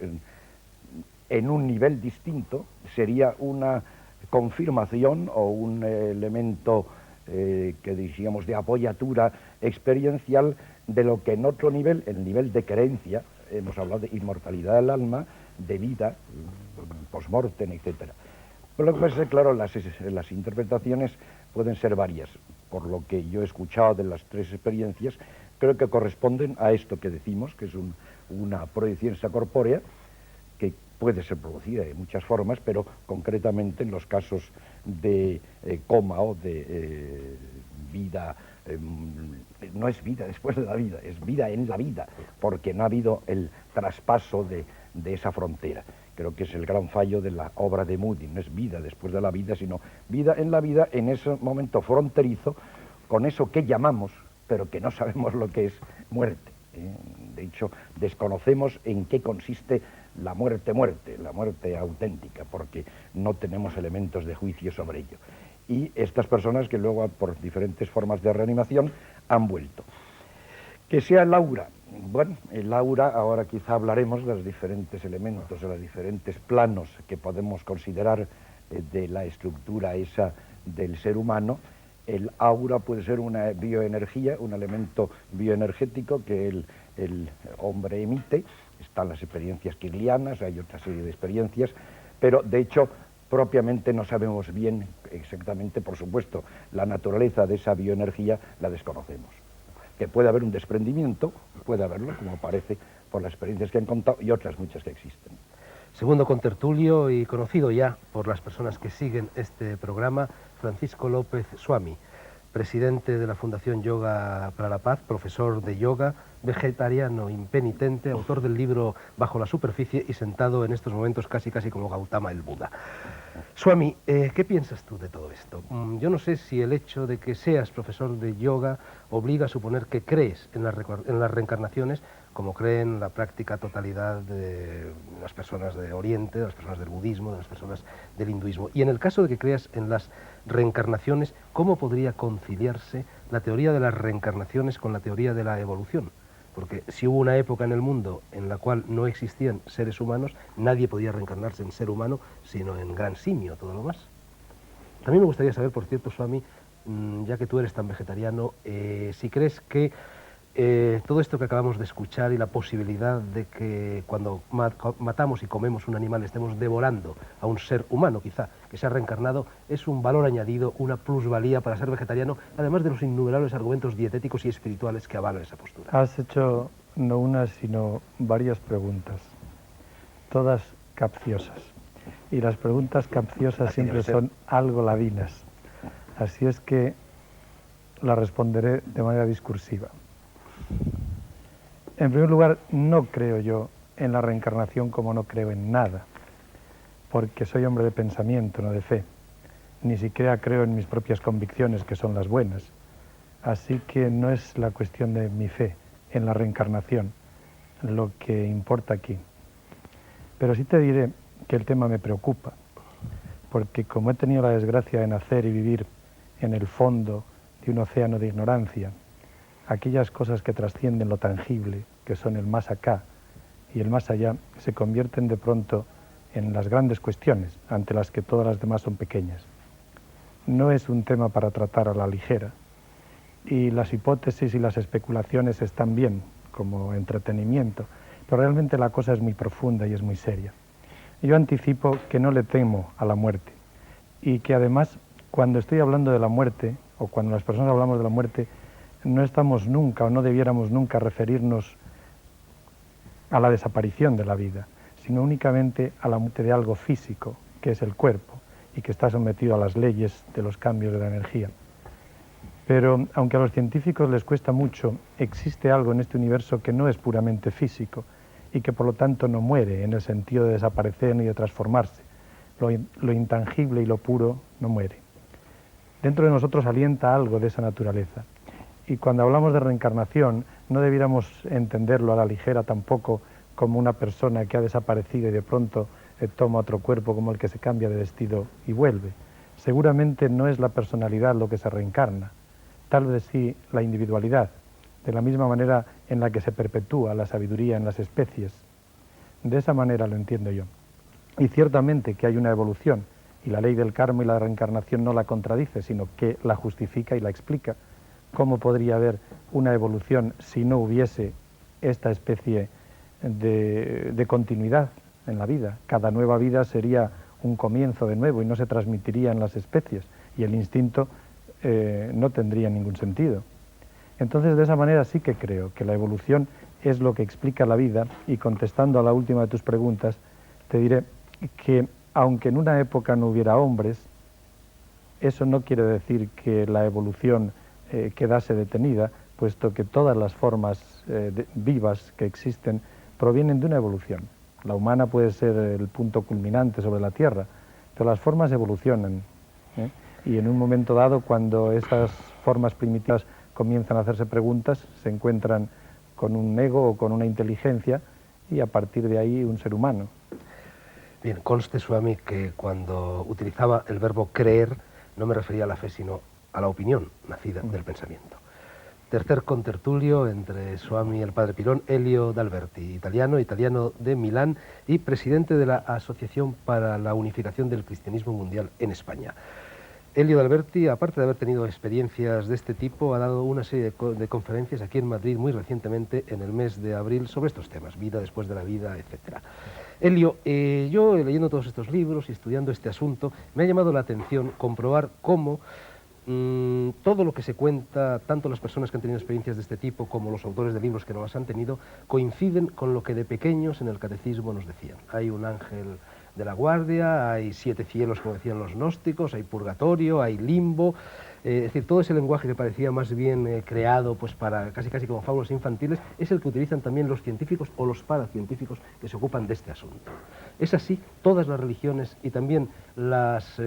en un nivel distinto, sería una confirmación o un elemento que diríamos de apoyatura experiencial de lo que en otro nivel, el nivel de creencia, hemos hablado de inmortalidad del alma, de vida, post-mortem, etc. Pero lo que pasa es que, claro, las interpretaciones pueden ser varias. Por lo que yo he escuchado de las tres experiencias, creo que corresponden a esto que decimos, que es una proyección extracorpórea, que puede ser producida de muchas formas, pero concretamente en los casos de coma o de vida, no es vida después de la vida, es vida en la vida, porque no ha habido el traspaso de esa frontera. Creo que es el gran fallo de la obra de Moody, no es vida después de la vida, sino vida en la vida, en ese momento fronterizo, con eso que llamamos, pero que no sabemos lo que es, muerte. De hecho, desconocemos en qué consiste la muerte, la muerte auténtica, porque no tenemos elementos de juicio sobre ello. Y estas personas que luego, por diferentes formas de reanimación, han vuelto. Que sea el aura. Bueno, el aura, ahora quizá hablaremos de los diferentes elementos, de los diferentes planos que podemos considerar de la estructura esa del ser humano. El aura puede ser una bioenergía, un elemento bioenergético que el hombre emite. Están las experiencias kirlianas, hay otra serie de experiencias, pero de hecho propiamente no sabemos bien exactamente, por supuesto, la naturaleza de esa bioenergía la desconocemos. Que puede haber un desprendimiento, puede haberlo, como parece por las experiencias que han contado, y otras muchas que existen. Segundo contertulio y conocido ya por las personas que siguen este programa, Francisco López Swami, presidente de la Fundación Yoga para la Paz, profesor de yoga, vegetariano impenitente, autor del libro Bajo la superficie y sentado en estos momentos casi como Gautama el Buda. Swami, ¿qué piensas tú de todo esto? Yo no sé si el hecho de que seas profesor de yoga obliga a suponer que crees en las reencarnaciones, como creen la práctica totalidad de las personas de Oriente, de las personas del budismo, de las personas del hinduismo. Y en el caso de que creas en las reencarnaciones, ¿cómo podría conciliarse la teoría de las reencarnaciones con la teoría de la evolución? Porque si hubo una época en el mundo en la cual no existían seres humanos, nadie podía reencarnarse en ser humano, sino en gran simio, todo lo más. También me gustaría saber, por cierto, Swami, ya que tú eres tan vegetariano, si crees que todo esto que acabamos de escuchar y la posibilidad de que cuando matamos y comemos un animal estemos devorando a un ser humano, quizá, que se ha reencarnado, es un valor añadido, una plusvalía para ser vegetariano, además de los innumerables argumentos dietéticos y espirituales que avalan esa postura. Has hecho no una, sino varias preguntas, todas capciosas. Y las preguntas capciosas siempre son algo ladinas. Así es que las responderé de manera discursiva. En primer lugar, no creo yo en la reencarnación como no creo en nada, porque soy hombre de pensamiento, no de fe. Ni siquiera creo en mis propias convicciones, que son las buenas. Así que no es la cuestión de mi fe en la reencarnación lo que importa aquí. Pero sí te diré que el tema me preocupa, porque como he tenido la desgracia de nacer y vivir en el fondo de un océano de ignorancia, aquellas cosas que trascienden lo tangible, que son el más acá y el más allá, se convierten de pronto en las grandes cuestiones, ante las que todas las demás son pequeñas. No es un tema para tratar a la ligera, y las hipótesis y las especulaciones están bien como entretenimiento, pero realmente la cosa es muy profunda y es muy seria. Yo anticipo que no le temo a la muerte, y que además, cuando estoy hablando de la muerte, o cuando las personas hablamos de la muerte, no estamos nunca o no debiéramos nunca referirnos a la desaparición de la vida, sino únicamente a la muerte de algo físico, que es el cuerpo, y que está sometido a las leyes de los cambios de la energía. Pero aunque a los científicos les cuesta mucho, existe algo en este universo que no es puramente físico y que por lo tanto no muere en el sentido de desaparecer ni de transformarse. Lo intangible y lo puro no muere. Dentro de nosotros alienta algo de esa naturaleza. Y cuando hablamos de reencarnación, no debiéramos entenderlo a la ligera tampoco como una persona que ha desaparecido y de pronto toma otro cuerpo, como el que se cambia de vestido y vuelve. Seguramente no es la personalidad lo que se reencarna, tal vez sí la individualidad, de la misma manera en la que se perpetúa la sabiduría en las especies. De esa manera lo entiendo yo. Y ciertamente que hay una evolución, y la ley del karma y la reencarnación no la contradice, sino que la justifica y la explica. ¿Cómo podría haber una evolución si no hubiese esta especie de continuidad en la vida? Cada nueva vida sería un comienzo de nuevo y no se transmitiría en las especies, y el instinto no tendría ningún sentido. Entonces, de esa manera sí que creo que la evolución es lo que explica la vida, y contestando a la última de tus preguntas, te diré que aunque en una época no hubiera hombres, eso no quiere decir que la evolución quedase detenida, puesto que todas las formas vivas que existen provienen de una evolución. La humana puede ser el punto culminante sobre la Tierra, pero las formas evolucionan, y en un momento dado, cuando esas formas primitivas comienzan a hacerse preguntas, se encuentran con un ego o con una inteligencia, y a partir de ahí un ser humano. Bien, conste, Swami, que cuando utilizaba el verbo creer no me refería a la fe, sino a la opinión nacida del pensamiento. Tercer contertulio entre Swami y el Padre Pirón, Elio D'Alberti, italiano de Milán y presidente de la Asociación para la Unificación del Cristianismo Mundial en España. Elio D'Alberti, aparte de haber tenido experiencias de este tipo, ha dado una serie de conferencias aquí en Madrid muy recientemente, en el mes de abril, sobre estos temas, vida después de la vida, etc. Elio, yo leyendo todos estos libros y estudiando este asunto, me ha llamado la atención comprobar cómo todo lo que se cuenta, tanto las personas que han tenido experiencias de este tipo como los autores de libros que no las han tenido, coinciden con lo que de pequeños en el catecismo nos decían. Hay un ángel de la guardia, hay 7 cielos, como decían los gnósticos, hay purgatorio, hay limbo, es decir, todo ese lenguaje que parecía más bien creado pues para casi como fábulas infantiles, es el que utilizan también los científicos o los paracientíficos que se ocupan de este asunto. Es así, todas las religiones y también las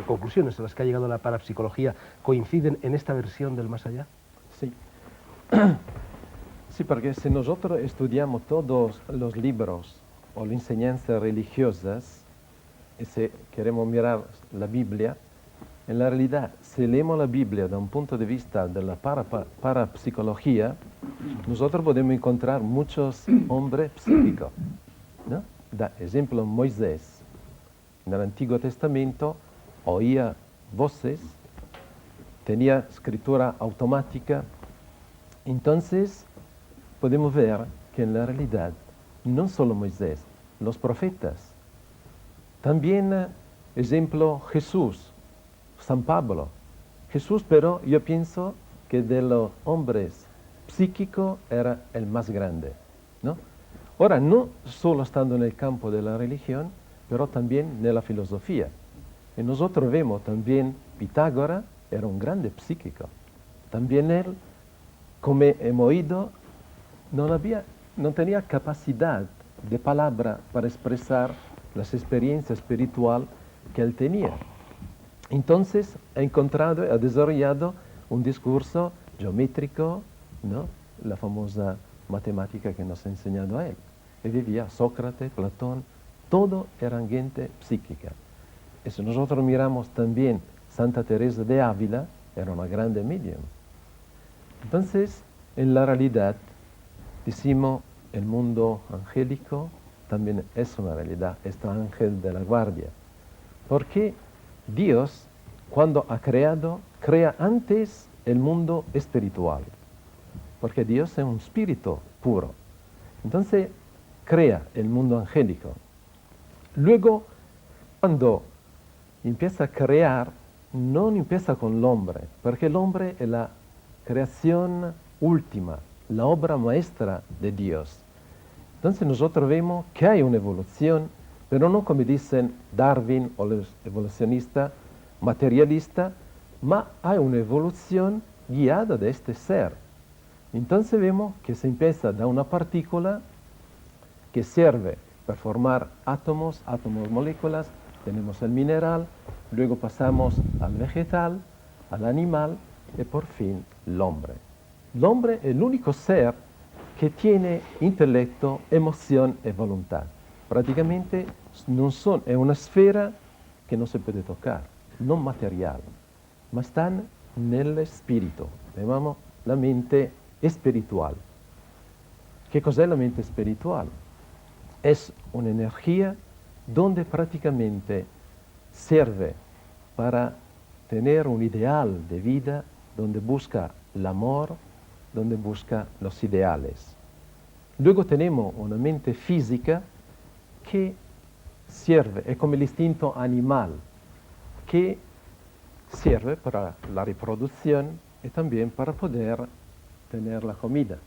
conclusiones a las que ha llegado la parapsicología coinciden en esta versión del más allá. Sí. Sí, porque si nosotros estudiamos todos los libros o las enseñanzas religiosas, y si queremos mirar la Biblia, en la realidad, si leemos la Biblia desde un punto de vista de la parapsicología, nosotros podemos encontrar muchos hombres psíquicos, ¿no? Da ejemplo, Moisés, en el Antiguo Testamento, oía voces, tenía escritura automática. Entonces, podemos ver que en la realidad, no solo Moisés, los profetas, también, ejemplo, Jesús, San Pablo. Jesús, pero yo pienso que de los hombres psíquicos era el más grande, ¿no? Ahora, no solo estando en el campo de la religión, pero también en la filosofía. Y nosotros vemos también Pitágoras era un grande psíquico. También él, como hemos oído, no tenía capacidad de palabra para expresar las experiencias espirituales que él tenía. Entonces ha desarrollado un discurso geométrico, ¿no? La famosa matemática que nos ha enseñado a él. Y vivía Sócrates, Platón, todo era gente psíquica. Y si nosotros miramos también Santa Teresa de Ávila, era una grande medium. Entonces, en la realidad, decimos, el mundo angélico también es una realidad, este ángel de la guardia. Porque Dios, cuando ha creado, crea antes el mundo espiritual. Porque Dios es un espíritu puro. Entonces, crea el mundo angélico. Luego, cuando empieza a crear, no empieza con el hombre, porque el hombre es la creación última, la obra maestra de Dios. Entonces nosotros vemos que hay una evolución, pero no como dicen Darwin o los evolucionistas materialistas, mas hay una evolución guiada de este ser. Entonces vemos que se empieza de una partícula que sirve para formar átomos, moléculas, tenemos el mineral, luego pasamos al vegetal, al animal y por fin el hombre. El hombre es el único ser que tiene intelecto, emoción y voluntad. Prácticamente es una esfera que no se puede tocar, no material, mas están en el espíritu, llamamos la mente espiritual. ¿Qué cosa es la mente espiritual? Es una energía donde prácticamente sirve para tener un ideal de vida, donde busca el amor, donde busca los ideales. Luego tenemos una mente física que sirve, es como el instinto animal, que sirve para la reproducción y también para poder tener la comida,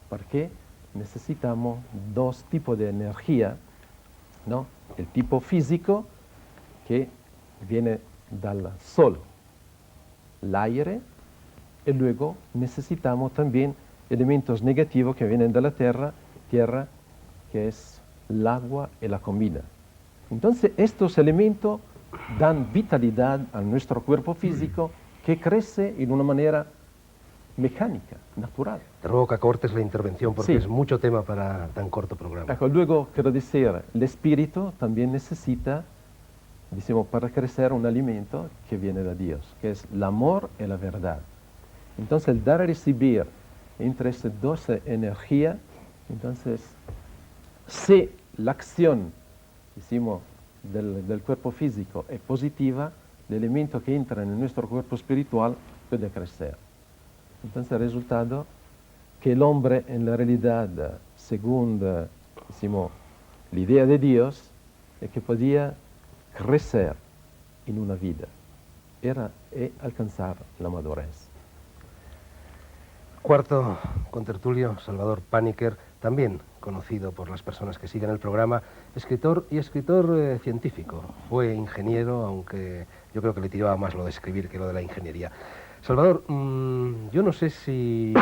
porque necesitamos dos tipos de energía, ¿no? El tipo físico, que viene del sol, el aire, y luego necesitamos también elementos negativos que vienen de la tierra, que es el agua y la comida. Entonces estos elementos dan vitalidad a nuestro cuerpo físico que crece en una manera mecánica, natural. Te ruego que cortes la intervención porque Sí. es mucho tema para tan corto programa. Luego, quiero decir, el espíritu también necesita, decimos, para crecer un alimento que viene de Dios, que es el amor y la verdad. Entonces el dar y recibir entre esas dos energías, entonces si la acción, decimos, del cuerpo físico es positiva, el elemento que entra en nuestro cuerpo espiritual puede crecer. Entonces el resultado que el hombre en la realidad, según decimos, la idea de Dios, es que podía crecer en una vida, era alcanzar la madurez. Cuarto contertulio, Salvador Paniker, también conocido por las personas que siguen el programa, escritor científico. Fue ingeniero, aunque yo creo que le tiraba más lo de escribir que lo de la ingeniería. Salvador, yo no sé si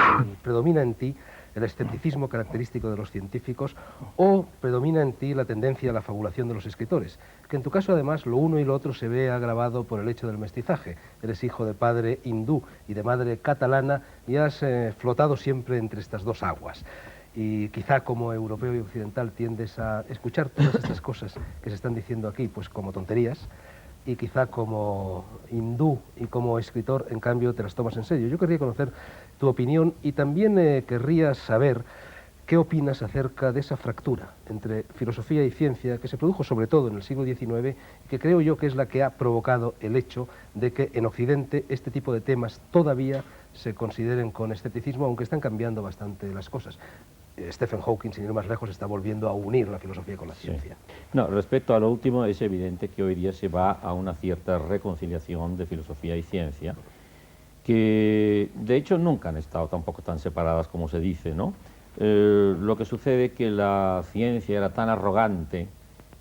predomina en ti el escepticismo característico de los científicos o predomina en ti la tendencia a la fabulación de los escritores, que en tu caso además lo uno y lo otro se ve agravado por el hecho del mestizaje. Eres hijo de padre hindú y de madre catalana y has flotado siempre entre estas dos aguas. Y quizá como europeo y occidental tiendes a escuchar todas estas cosas que se están diciendo aquí pues como tonterías, y quizá como hindú y como escritor, en cambio, te las tomas en serio. Yo querría conocer tu opinión y también querría saber qué opinas acerca de esa fractura entre filosofía y ciencia que se produjo sobre todo en el siglo XIX y que creo yo que es la que ha provocado el hecho de que en Occidente este tipo de temas todavía se consideren con escepticismo, aunque están cambiando bastante las cosas. Stephen Hawking, sin ir más lejos, está volviendo a unir la filosofía con la ciencia. No, respecto a lo último, es evidente que hoy día se va a una cierta reconciliación de filosofía y ciencia, que de hecho nunca han estado tampoco tan separadas como se dice, ¿no? Lo que sucede es que la ciencia era tan arrogante,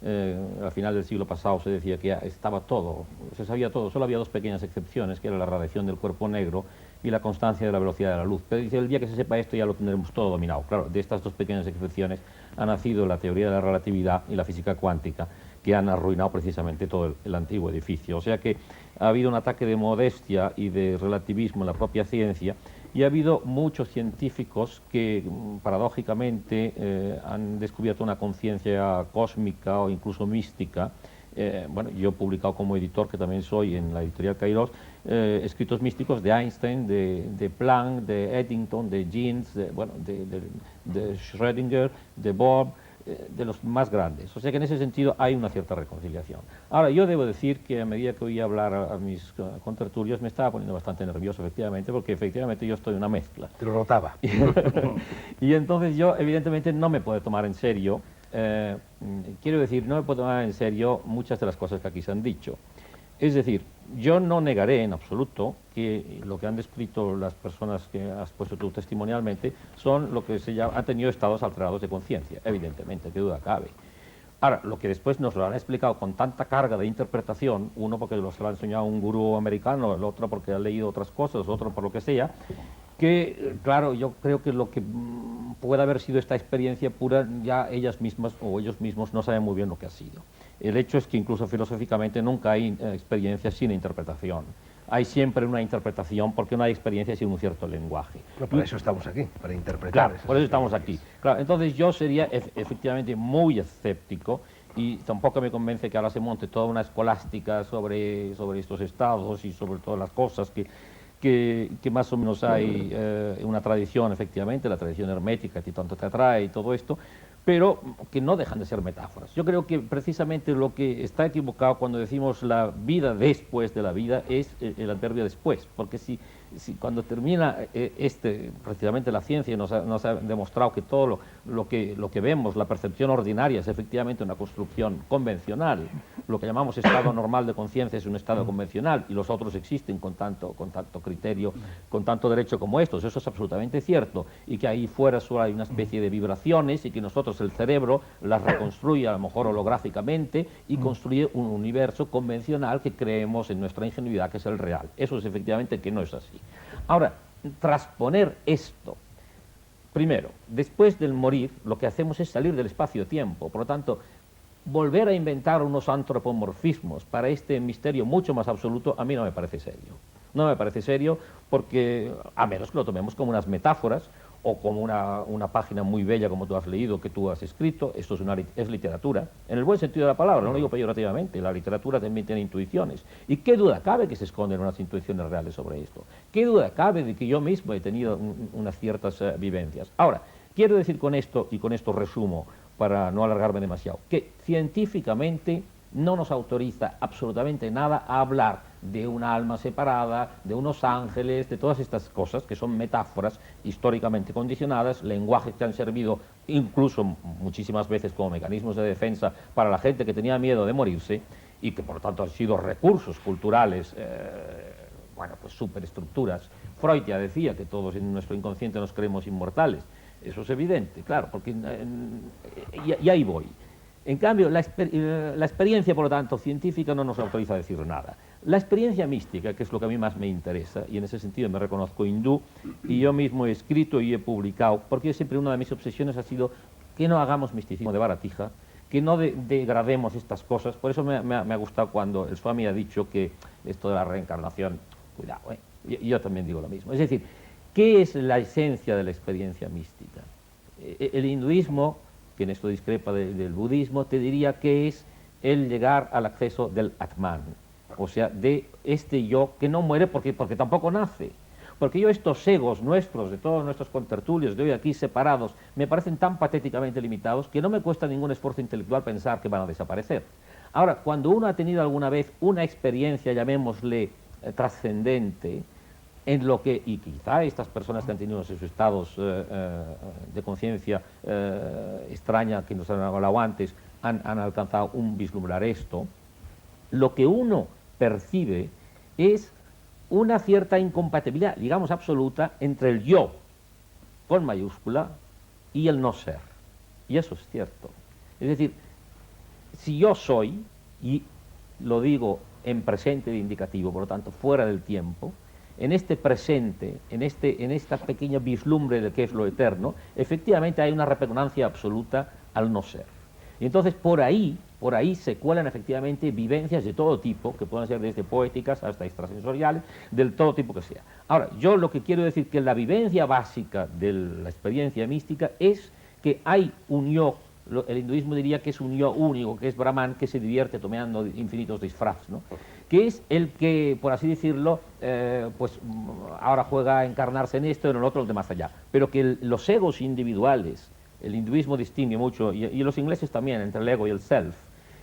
al final del siglo pasado se decía que estaba todo, se sabía todo, solo había dos pequeñas excepciones, que era la radiación del cuerpo negro y la constancia de la velocidad de la luz. Pero dice, el día que se sepa esto ya lo tendremos todo dominado. Claro, de estas dos pequeñas excepciones ha nacido la teoría de la relatividad y la física cuántica, que han arruinado precisamente todo el antiguo edificio. O sea que ha habido un ataque de modestia y de relativismo en la propia ciencia, y ha habido muchos científicos que, paradójicamente, han descubierto una conciencia cósmica o incluso mística. Bueno, yo he publicado como editor, que también soy en la editorial Kairos, escritos místicos de Einstein, de Planck, de Eddington, de Jeans, de Schrödinger, de Bohr, de los más grandes. O sea que en ese sentido hay una cierta reconciliación. Ahora, yo debo decir que a medida que oía hablar a mis contertulios me estaba poniendo bastante nervioso, efectivamente, porque efectivamente yo estoy en una mezcla. Te lo notaba. Y entonces yo, evidentemente, no me puedo tomar en serio, quiero decir, no me puedo tomar en serio muchas de las cosas que aquí se han dicho. Es decir, yo no negaré en absoluto que lo que han descrito las personas que has puesto tú testimonialmente son lo que se llama, han tenido estados alterados de conciencia, evidentemente, qué duda cabe. Ahora, lo que después nos lo han explicado con tanta carga de interpretación, uno porque se lo ha enseñado un gurú americano, el otro porque ha leído otras cosas, otro por lo que sea, que, claro, yo creo que lo que puede haber sido esta experiencia pura, ya ellas mismas o ellos mismos no saben muy bien lo que ha sido. El hecho es que incluso filosóficamente nunca hay experiencia sin interpretación. Hay siempre una interpretación porque no hay experiencia sin un cierto lenguaje. No, para eso estamos aquí, para interpretar. Claro, por eso estamos aquí. Claro, entonces yo sería efectivamente muy escéptico y tampoco me convence que ahora se monte toda una escolástica sobre estos estados y sobre todas las cosas que más o menos hay una tradición, efectivamente, la tradición hermética que tanto te atrae y todo esto, pero que no dejan de ser metáforas. Yo creo que precisamente lo que está equivocado cuando decimos la vida después de la vida es el adverbio después, porque si cuando termina precisamente la ciencia nos ha demostrado que todo lo que vemos, la percepción ordinaria, es efectivamente una construcción convencional, lo que llamamos estado normal de conciencia es un estado convencional y los otros existen con tanto criterio, con tanto derecho como estos, eso es absolutamente cierto, y que ahí fuera solo hay una especie de vibraciones y que nosotros el cerebro las reconstruye a lo mejor holográficamente y construye un universo convencional que creemos en nuestra ingenuidad que es el real. Eso es efectivamente que no es así. Ahora, trasponer esto, primero, después del morir, lo que hacemos es salir del espacio-tiempo, por lo tanto, volver a inventar unos antropomorfismos para este misterio mucho más absoluto, a mí no me parece serio. No me parece serio porque, a menos que lo tomemos como unas metáforas, o como una página muy bella como tú has leído, que tú has escrito. Esto es literatura, en el buen sentido de la palabra, no lo digo peyorativamente. La literatura también tiene intuiciones. ¿Y qué duda cabe que se esconden unas intuiciones reales sobre esto? ¿Qué duda cabe de que yo mismo he tenido unas ciertas vivencias? Ahora, quiero decir con esto, y con esto resumo, para no alargarme demasiado, que científicamente no nos autoriza absolutamente nada a hablar de una alma separada, de unos ángeles, de todas estas cosas que son metáforas históricamente condicionadas, lenguajes que han servido incluso muchísimas veces como mecanismos de defensa para la gente que tenía miedo de morirse y que por lo tanto han sido recursos culturales, bueno, pues superestructuras. Freud ya decía que todos en nuestro inconsciente nos creemos inmortales. Eso es evidente, claro, porque y ahí voy. En cambio, la experiencia, por lo tanto, científica no nos autoriza a decir nada. La experiencia mística, que es lo que a mí más me interesa, y en ese sentido me reconozco hindú, y yo mismo he escrito y he publicado, porque siempre una de mis obsesiones ha sido que no hagamos misticismo de baratija, que no degrademos estas cosas. Por eso me ha gustado cuando el Swami ha dicho que esto de la reencarnación, cuidado, yo también digo lo mismo. Es decir, ¿qué es la esencia de la experiencia mística? El hinduismo, que en esto discrepa del budismo, te diría que es el llegar al acceso del Atman, o sea, de este yo que no muere porque tampoco nace. Porque yo estos egos nuestros, de todos nuestros contertulios de hoy aquí separados, me parecen tan patéticamente limitados que no me cuesta ningún esfuerzo intelectual pensar que van a desaparecer. Ahora, cuando uno ha tenido alguna vez una experiencia, llamémosle trascendente, en lo que, y quizá estas personas que han tenido esos estados de conciencia extraña que nos han hablado antes, han alcanzado un vislumbrar esto, lo que uno percibe es una cierta incompatibilidad, digamos absoluta, entre el yo, con mayúscula, y el no ser. Y eso es cierto. Es decir, si yo soy, y lo digo en presente de indicativo, por lo tanto, fuera del tiempo, en este presente, en esta pequeña vislumbre de qué es lo eterno, efectivamente hay una repugnancia absoluta al no ser. Y entonces por ahí se cuelan efectivamente vivencias de todo tipo, que pueden ser desde poéticas hasta extrasensoriales, del todo tipo que sea. Ahora, yo lo que quiero decir que la vivencia básica de la experiencia mística es que hay un yo. El hinduismo diría que es un yo único, que es Brahman, que se divierte tomando infinitos disfraces, ¿no? Que es el que, por así decirlo, pues ahora juega a encarnarse en esto, en el otro, el de más allá. Pero que los egos individuales, el hinduismo distingue mucho, y los ingleses también, entre el ego y el self,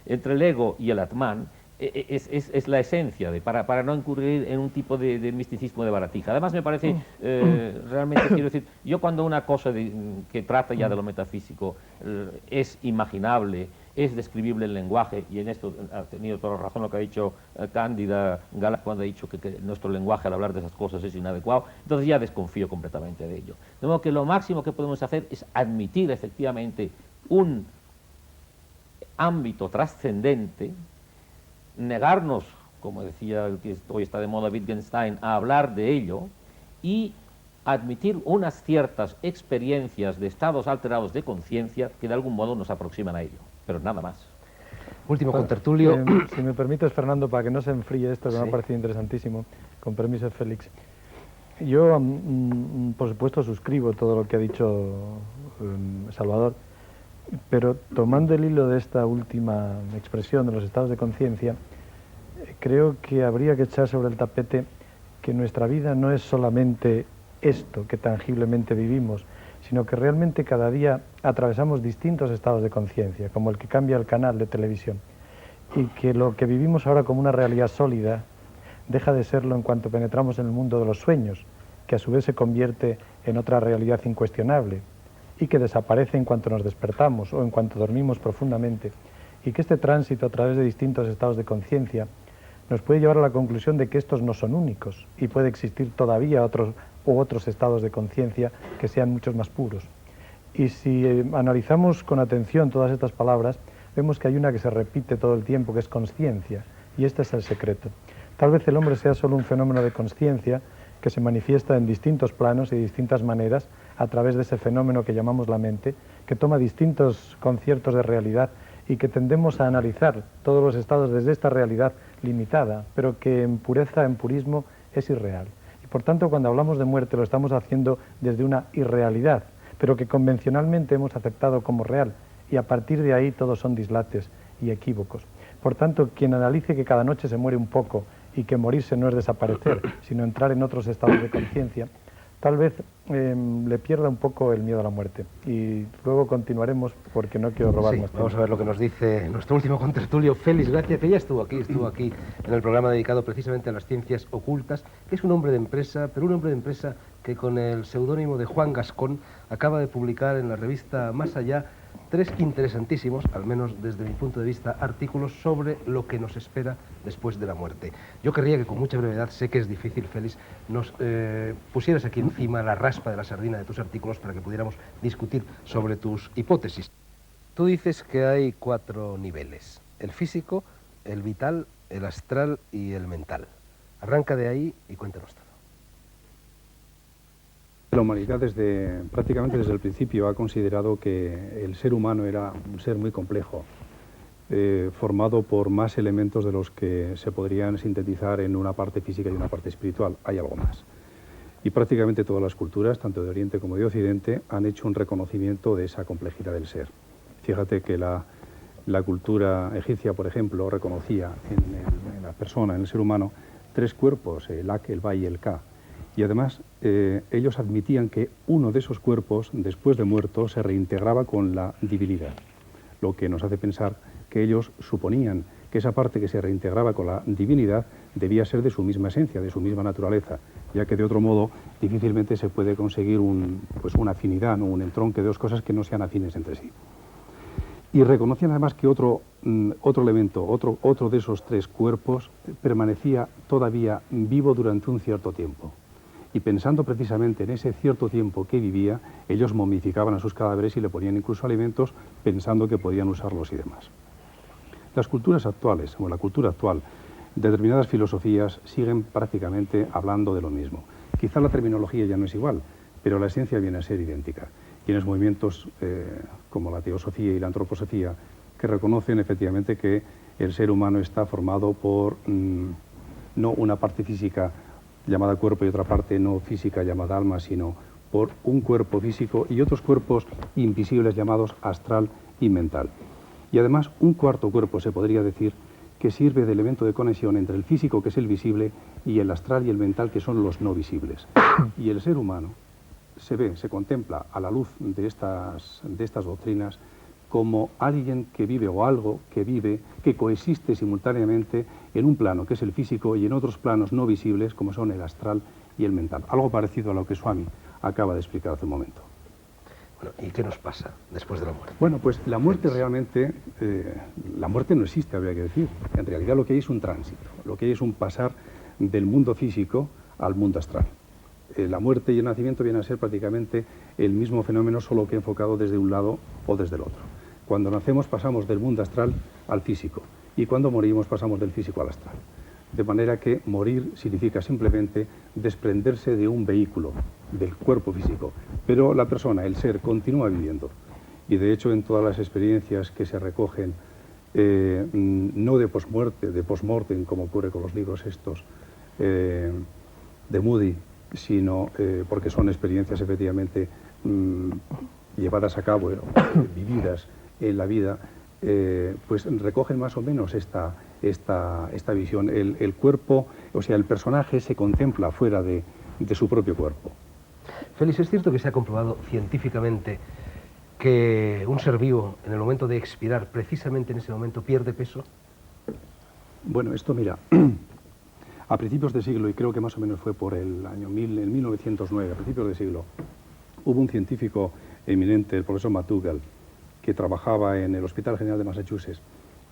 entre el ego y el Atman, es la esencia, para no incurrir en un tipo de misticismo de baratija. Además me parece, realmente quiero decir, yo cuando una cosa que trata ya de lo metafísico es imaginable, es describible en lenguaje, y en esto ha tenido toda la razón lo que ha dicho Cándida Gala cuando ha dicho que nuestro lenguaje al hablar de esas cosas es inadecuado, entonces ya desconfío completamente de ello. De modo que lo máximo que podemos hacer es admitir efectivamente un ámbito trascendente, negarnos, como decía el que hoy está de moda Wittgenstein, a hablar de ello y admitir unas ciertas experiencias de estados alterados de conciencia que de algún modo nos aproximan a ello, pero nada más. Último contertulio. Si me permites, Fernando, para que no se enfríe esto, que me ha Sí. parecido interesantísimo, con permiso de Félix. Yo, por supuesto, suscribo todo lo que ha dicho Salvador, pero tomando el hilo de esta última expresión de los estados de conciencia, creo que habría que echar sobre el tapete que nuestra vida no es solamente esto que tangiblemente vivimos, sino que realmente cada día atravesamos distintos estados de conciencia, como el que cambia el canal de televisión, y que lo que vivimos ahora como una realidad sólida deja de serlo en cuanto penetramos en el mundo de los sueños, que a su vez se convierte en otra realidad incuestionable, y que desaparece en cuanto nos despertamos o en cuanto dormimos profundamente, y que este tránsito a través de distintos estados de conciencia nos puede llevar a la conclusión de que estos no son únicos y puede existir todavía otros estados de conciencia que sean muchos más puros. Y si analizamos con atención todas estas palabras, vemos que hay una que se repite todo el tiempo, que es consciencia, y este es el secreto. Tal vez el hombre sea solo un fenómeno de consciencia que se manifiesta en distintos planos y de distintas maneras a través de ese fenómeno que llamamos la mente, que toma distintos conciertos de realidad y que tendemos a analizar todos los estados desde esta realidad limitada, pero que en pureza, en purismo, es irreal. Por tanto, cuando hablamos de muerte lo estamos haciendo desde una irrealidad, pero que convencionalmente hemos aceptado como real, y a partir de ahí todos son dislates y equívocos. Por tanto, quien analice que cada noche se muere un poco y que morirse no es desaparecer, sino entrar en otros estados de conciencia, tal vez le pierda un poco el miedo a la muerte. Y luego continuaremos porque no quiero robar más tiempo. Vamos a ver lo que nos dice nuestro último contertulio, Félix Gracia, que ya estuvo aquí en el programa dedicado precisamente a las ciencias ocultas, que es un hombre de empresa, pero un hombre de empresa que con el seudónimo de Juan Gascón acaba de publicar en la revista Más Allá 3 interesantísimos, al menos desde mi punto de vista, artículos sobre lo que nos espera después de la muerte. Yo querría que con mucha brevedad, sé que es difícil, Félix, nos pusieras aquí encima la raspa de la sardina de tus artículos para que pudiéramos discutir sobre tus hipótesis. Tú dices que hay 4 niveles: el físico, el vital, el astral y el mental. Arranca de ahí y cuéntanos todo. La humanidad prácticamente desde el principio ha considerado que el ser humano era un ser muy complejo, formado por más elementos de los que se podrían sintetizar en una parte física y una parte espiritual. Hay algo más. Y prácticamente todas las culturas, tanto de Oriente como de Occidente, han hecho un reconocimiento de esa complejidad del ser. Fíjate que la cultura egipcia, por ejemplo, reconocía en la persona, en el ser humano, 3 cuerpos, el Ak, el Ba y el Ka. Y además ellos admitían que uno de esos cuerpos, después de muerto, se reintegraba con la divinidad, lo que nos hace pensar que ellos suponían que esa parte que se reintegraba con la divinidad debía ser de su misma esencia, de su misma naturaleza, ya que de otro modo difícilmente se puede conseguir una afinidad, ¿no? Un entronque de 2 cosas que no sean afines entre sí. Y reconocían además que otro elemento, otro de esos 3 cuerpos permanecía todavía vivo durante un cierto tiempo. Y pensando precisamente en ese cierto tiempo que vivía, ellos momificaban a sus cadáveres y le ponían incluso alimentos pensando que podían usarlos y demás. Las culturas actuales, o la cultura actual, determinadas filosofías siguen prácticamente hablando de lo mismo. Quizá la terminología ya no es igual, pero la esencia viene a ser idéntica. Tienes movimientos como la teosofía y la antroposofía que reconocen efectivamente que el ser humano está formado por no una parte física llamada cuerpo y otra parte no física llamada alma, sino por un cuerpo físico y otros cuerpos invisibles llamados astral y mental. Y además un cuarto cuerpo, se podría decir, que sirve de elemento de conexión entre el físico, que es el visible, y el astral y el mental, que son los no visibles. Y el ser humano se contempla a la luz de estas doctrinas como alguien que vive o algo que vive, que coexiste simultáneamente en un plano que es el físico y en otros planos no visibles como son el astral y el mental. Algo parecido a lo que Swami acaba de explicar hace un momento. Bueno, ¿y qué nos pasa después de la muerte? Bueno, pues la muerte realmente, la muerte no existe, habría que decir. En realidad lo que hay es un tránsito, lo que hay es un pasar del mundo físico al mundo astral. La muerte y el nacimiento vienen a ser prácticamente el mismo fenómeno, solo que enfocado desde un lado o desde el otro. Cuando nacemos pasamos del mundo astral al físico y cuando morimos pasamos del físico al astral. De manera que morir significa simplemente desprenderse de un vehículo, del cuerpo físico, pero la persona, el ser, continúa viviendo. Y de hecho en todas las experiencias que se recogen, no de posmuerte, de postmortem, como ocurre con los libros estos de Moody, sino porque son experiencias efectivamente llevadas a cabo, vividas en la vida, pues recogen más o menos esta visión. El cuerpo, o sea, el personaje se contempla fuera de su propio cuerpo. Félix, ¿es cierto que se ha comprobado científicamente que un ser vivo, en el momento de expirar, precisamente en ese momento pierde peso? Bueno, esto mira, a principios de siglo, y creo que más o menos fue por el año 1909, a principios de siglo, hubo un científico eminente, el profesor McDougall, que trabajaba en el Hospital General de Massachusetts,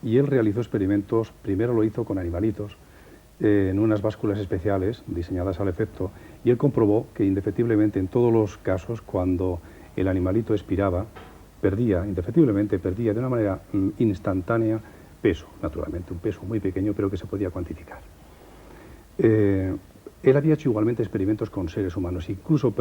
y él realizó experimentos, primero lo hizo con animalitos, en unas básculas especiales diseñadas al efecto, y él comprobó que indefectiblemente en todos los casos, cuando el animalito expiraba, indefectiblemente perdía de una manera instantánea peso, naturalmente, un peso muy pequeño, pero que se podía cuantificar. Él había hecho igualmente experimentos con seres humanos, incluso,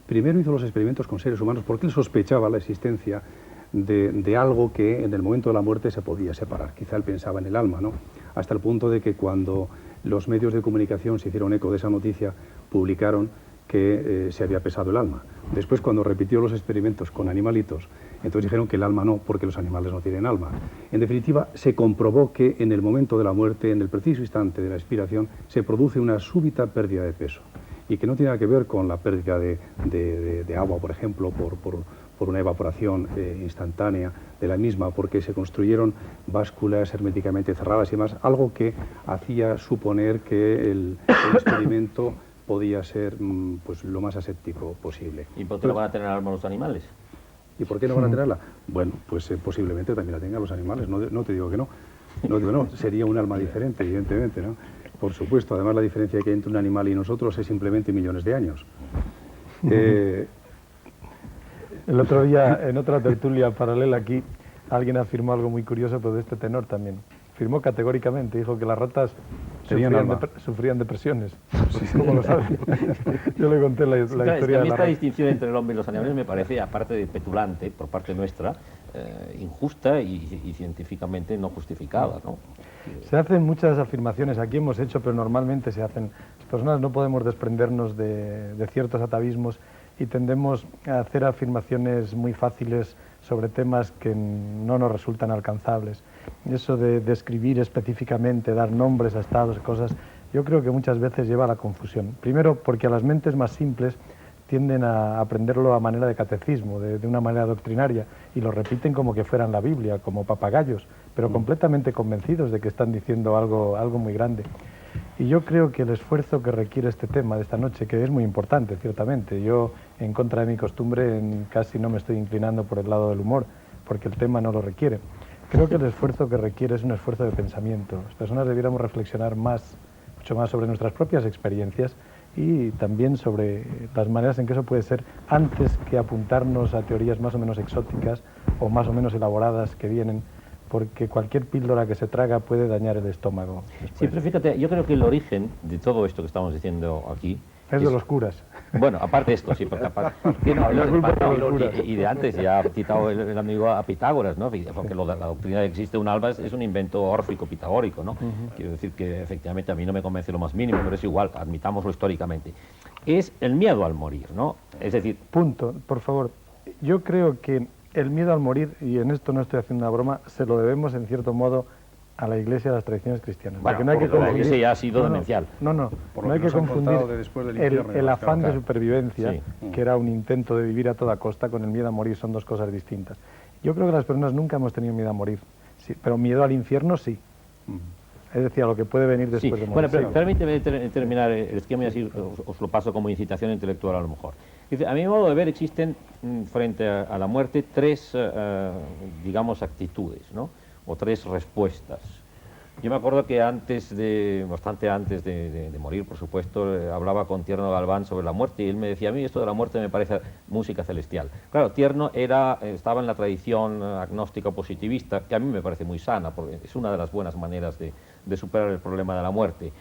primero hizo los experimentos con seres humanos porque él sospechaba la existencia de algo que en el momento de la muerte se podía separar. Quizá él pensaba en el alma, ¿no? Hasta el punto de que cuando los medios de comunicación se hicieron eco de esa noticia, publicaron que se había pesado el alma. Después, cuando repitió los experimentos con animalitos, entonces dijeron que el alma no, porque los animales no tienen alma. En definitiva, se comprobó que en el momento de la muerte, en el preciso instante de la expiración, se produce una súbita pérdida de peso, y que no tiene nada que ver con la pérdida de agua, por ejemplo, por una evaporación instantánea de la misma, porque se construyeron básculas herméticamente cerradas y demás, algo que hacía suponer que el experimento podía ser pues, lo más aséptico posible. ¿Y por qué no van a tener alma los animales? ¿Y por qué no van a tenerla? Bueno, pues posiblemente también la tengan los animales, no te digo que no. No digo no, sería un alma diferente, evidentemente, ¿no? Por supuesto, además la diferencia que hay entre un animal y nosotros es simplemente millones de años. El otro día, en otra tertulia paralela aquí, alguien afirmó algo muy curioso, pero de este tenor también. Afirmó categóricamente, dijo que las ratas sufrían depresiones. ¿Cómo lo sabe? Yo le conté la historia de la esta distinción entre el hombre y los animales me parece, aparte de petulante por parte nuestra, injusta y científicamente no justificada, ¿no? Se hacen muchas afirmaciones, aquí hemos hecho, pero normalmente se hacen. Las personas no podemos desprendernos de ciertos atavismos y tendemos a hacer afirmaciones muy fáciles sobre temas que no nos resultan alcanzables. Eso de describir específicamente, dar nombres a estados, cosas, yo creo que muchas veces lleva a la confusión. Primero, porque a las mentes más simples tienden a aprenderlo a manera de catecismo, de una manera doctrinaria, y lo repiten como que fueran la Biblia, como papagayos, pero completamente convencidos de que están diciendo algo muy grande. Y yo creo que el esfuerzo que requiere este tema de esta noche, que es muy importante, ciertamente, yo, en contra de mi costumbre, casi no me estoy inclinando por el lado del humor, porque el tema no lo requiere. Creo que el esfuerzo que requiere es un esfuerzo de pensamiento. Las personas debiéramos reflexionar mucho más sobre nuestras propias experiencias y también sobre las maneras en que eso puede ser, antes que apuntarnos a teorías más o menos exóticas o más o menos elaboradas que vienen, porque cualquier píldora que se traga puede dañar el estómago. Sí, pero fíjate, yo creo que el origen de todo esto que estamos diciendo aquí es de los curas. Bueno, aparte de esto, sí, porque aparte, y de antes ya ha citado el amigo a Pitágoras, ¿no? Porque la doctrina de que existe un alma es un invento órfico pitagórico, ¿no? Quiero decir que efectivamente a mí no me convence lo más mínimo, pero es igual, admitámoslo históricamente. Es el miedo al morir, ¿no? Es decir... Punto, por favor. Yo creo que el miedo al morir, y en esto no estoy haciendo una broma, se lo debemos en cierto modo a la Iglesia, a las tradiciones cristianas. Bueno, no hay que confundir, la Iglesia ya ha sido demencial. No hay que confundir el afán de supervivencia, que era un intento de vivir a toda costa, con el miedo a morir, son dos cosas distintas. Yo creo que las personas nunca hemos tenido miedo a morir, sí, pero miedo al infierno sí. Es decir, a lo que puede venir después de morir. Bueno, pero permíteme terminar el esquema y así os lo paso como incitación intelectual a lo mejor. Dice, a mi modo de ver existen frente a la muerte tres, digamos, actitudes, ¿no? O tres respuestas. Yo me acuerdo que bastante antes de morir, por supuesto, hablaba con Tierno Galván sobre la muerte y él me decía, a mí esto de la muerte me parece música celestial. Claro, Tierno estaba en la tradición agnóstica positivista, que a mí me parece muy sana, porque es una de las buenas maneras de superar el problema de la muerte.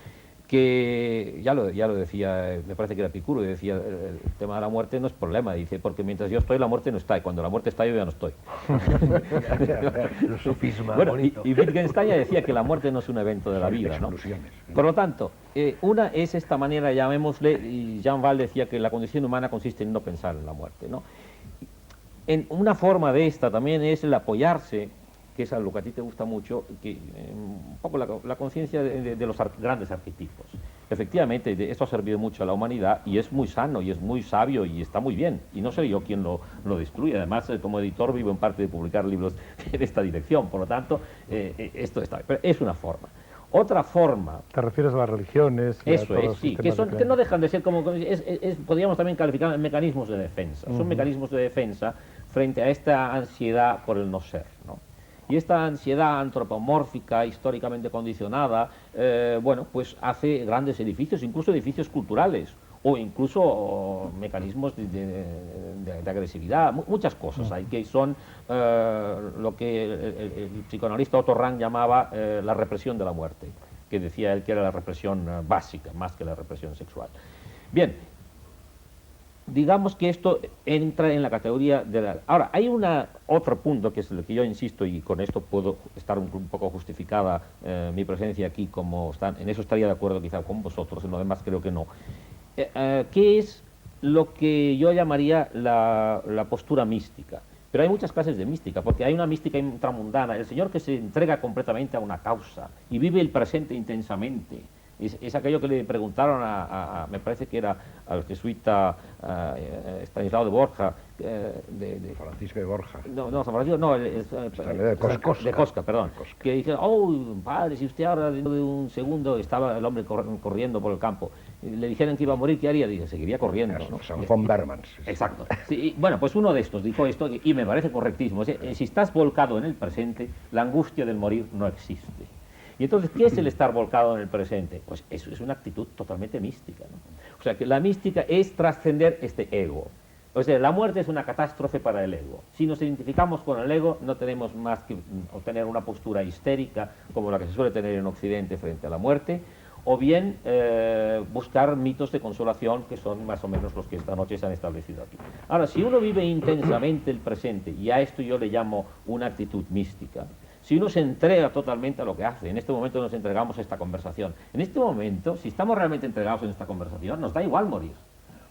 Que ya lo decía, me parece que era Epicuro, y decía, el tema de la muerte no es problema, dice, porque mientras yo estoy, la muerte no está, y cuando la muerte está, yo ya no estoy. El sofisma bueno, bonito. y Wittgenstein ya decía que la muerte no es un evento de la vida, ¿no? Por lo tanto, una es esta manera, llamémosle, y Jean Val decía que la condición humana consiste en no pensar en la muerte, ¿no? En una forma de esta también es el apoyarse, que es algo que a ti te gusta mucho, que un poco la conciencia de los grandes arquetipos. Efectivamente, esto ha servido mucho a la humanidad y es muy sano y es muy sabio y está muy bien. Y no soy yo quien lo destruye. Además, como editor vivo en parte de publicar libros en esta dirección. Por lo tanto, esto está bien. Pero es una forma. Otra forma... ¿Te refieres a las religiones? Eso es, sí, que no dejan de ser como... podríamos también calificar mecanismos de defensa. Son mecanismos de defensa frente a esta ansiedad por el no ser, ¿no? Y esta ansiedad antropomórfica, históricamente condicionada, bueno, pues hace grandes edificios, incluso edificios culturales, o incluso mecanismos de agresividad, muchas cosas hay que son lo que el psicoanalista Otto Rank llamaba la represión de la muerte, que decía él que era la represión básica, más que la represión sexual. Bien. Digamos que esto entra en la categoría de la... Ahora, hay otro punto, que es el que yo insisto, y con esto puedo estar un poco justificada mi presencia aquí, en eso estaría de acuerdo quizá con vosotros, en lo demás creo que no. ¿qué es lo que yo llamaría la postura mística? Pero hay muchas clases de mística, porque hay una mística intramundana, el señor que se entrega completamente a una causa y vive el presente intensamente. Es aquello que le preguntaron me parece que era al jesuita Estanislao de Borja. Francisco de Borja. No, San Francisco, no, de Cosca, perdón. Que dije, oh, padre, si usted ahora dentro de un segundo estaba el hombre corriendo por el campo, y le dijeran que iba a morir, ¿qué haría? Dije, seguiría corriendo, ¿no? San von Bermans. Exacto. Sí, bueno, pues uno de estos dijo esto y me parece correctísimo. Si estás volcado en el presente, la angustia del morir no existe. Y entonces, ¿qué es el estar volcado en el presente? Pues eso es una actitud totalmente mística, ¿no? O sea, que la mística es trascender este ego. O sea, la muerte es una catástrofe para el ego. Si nos identificamos con el ego, no tenemos más que obtener una postura histérica, como la que se suele tener en Occidente frente a la muerte, o bien buscar mitos de consolación, que son más o menos los que esta noche se han establecido aquí. Ahora, si uno vive intensamente el presente, y a esto yo le llamo una actitud mística, si uno se entrega totalmente a lo que hace, en este momento nos entregamos a esta conversación. En este momento, si estamos realmente entregados en esta conversación, nos da igual morir.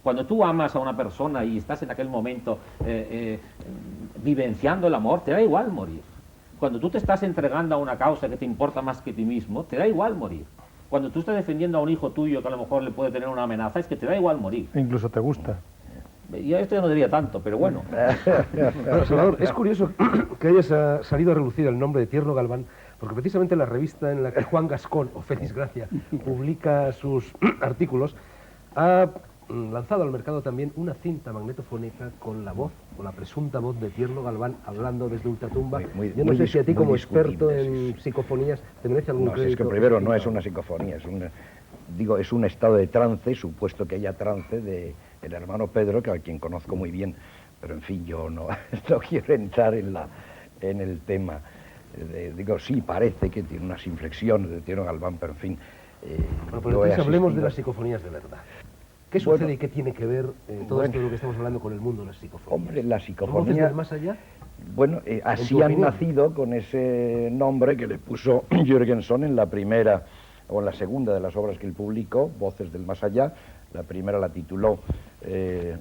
Cuando tú amas a una persona y estás en aquel momento vivenciando el amor, te da igual morir. Cuando tú te estás entregando a una causa que te importa más que ti mismo, te da igual morir. Cuando tú estás defendiendo a un hijo tuyo que a lo mejor le puede tener una amenaza, es que te da igual morir. Incluso te gusta. Yo esto no diría tanto, pero bueno. Bueno, Salvador, es curioso que hayas salido a relucir el nombre de Tierno Galván, porque precisamente la revista en la que Juan Gascón, o Félix Gracia, publica sus artículos, ha lanzado al mercado también una cinta magnetofónica con la voz, con la presunta voz de Tierno Galván, hablando desde ultratumba. Yo no sé si a ti, como experto en psicofonías, te merece algún crédito. No, es que primero no es una psicofonía, es un estado de trance, supuesto que haya trance de el hermano Pedro, que a quien conozco muy bien, pero en fin, yo no quiero entrar en el tema. Sí, parece que tiene unas inflexiones de Tierno Galván, pero en fin... Bueno, pues entonces hablemos de las psicofonías de verdad. ¿Qué sucede y qué tiene que ver todo esto de lo que estamos hablando con el mundo de las psicofonías? Hombre, la psicofonía... ¿Voces del más allá? Bueno, así han nacido con ese nombre que le puso Jürgenson en la primera o en la segunda de las obras que él publicó, Voces del Más Allá. La primera la tituló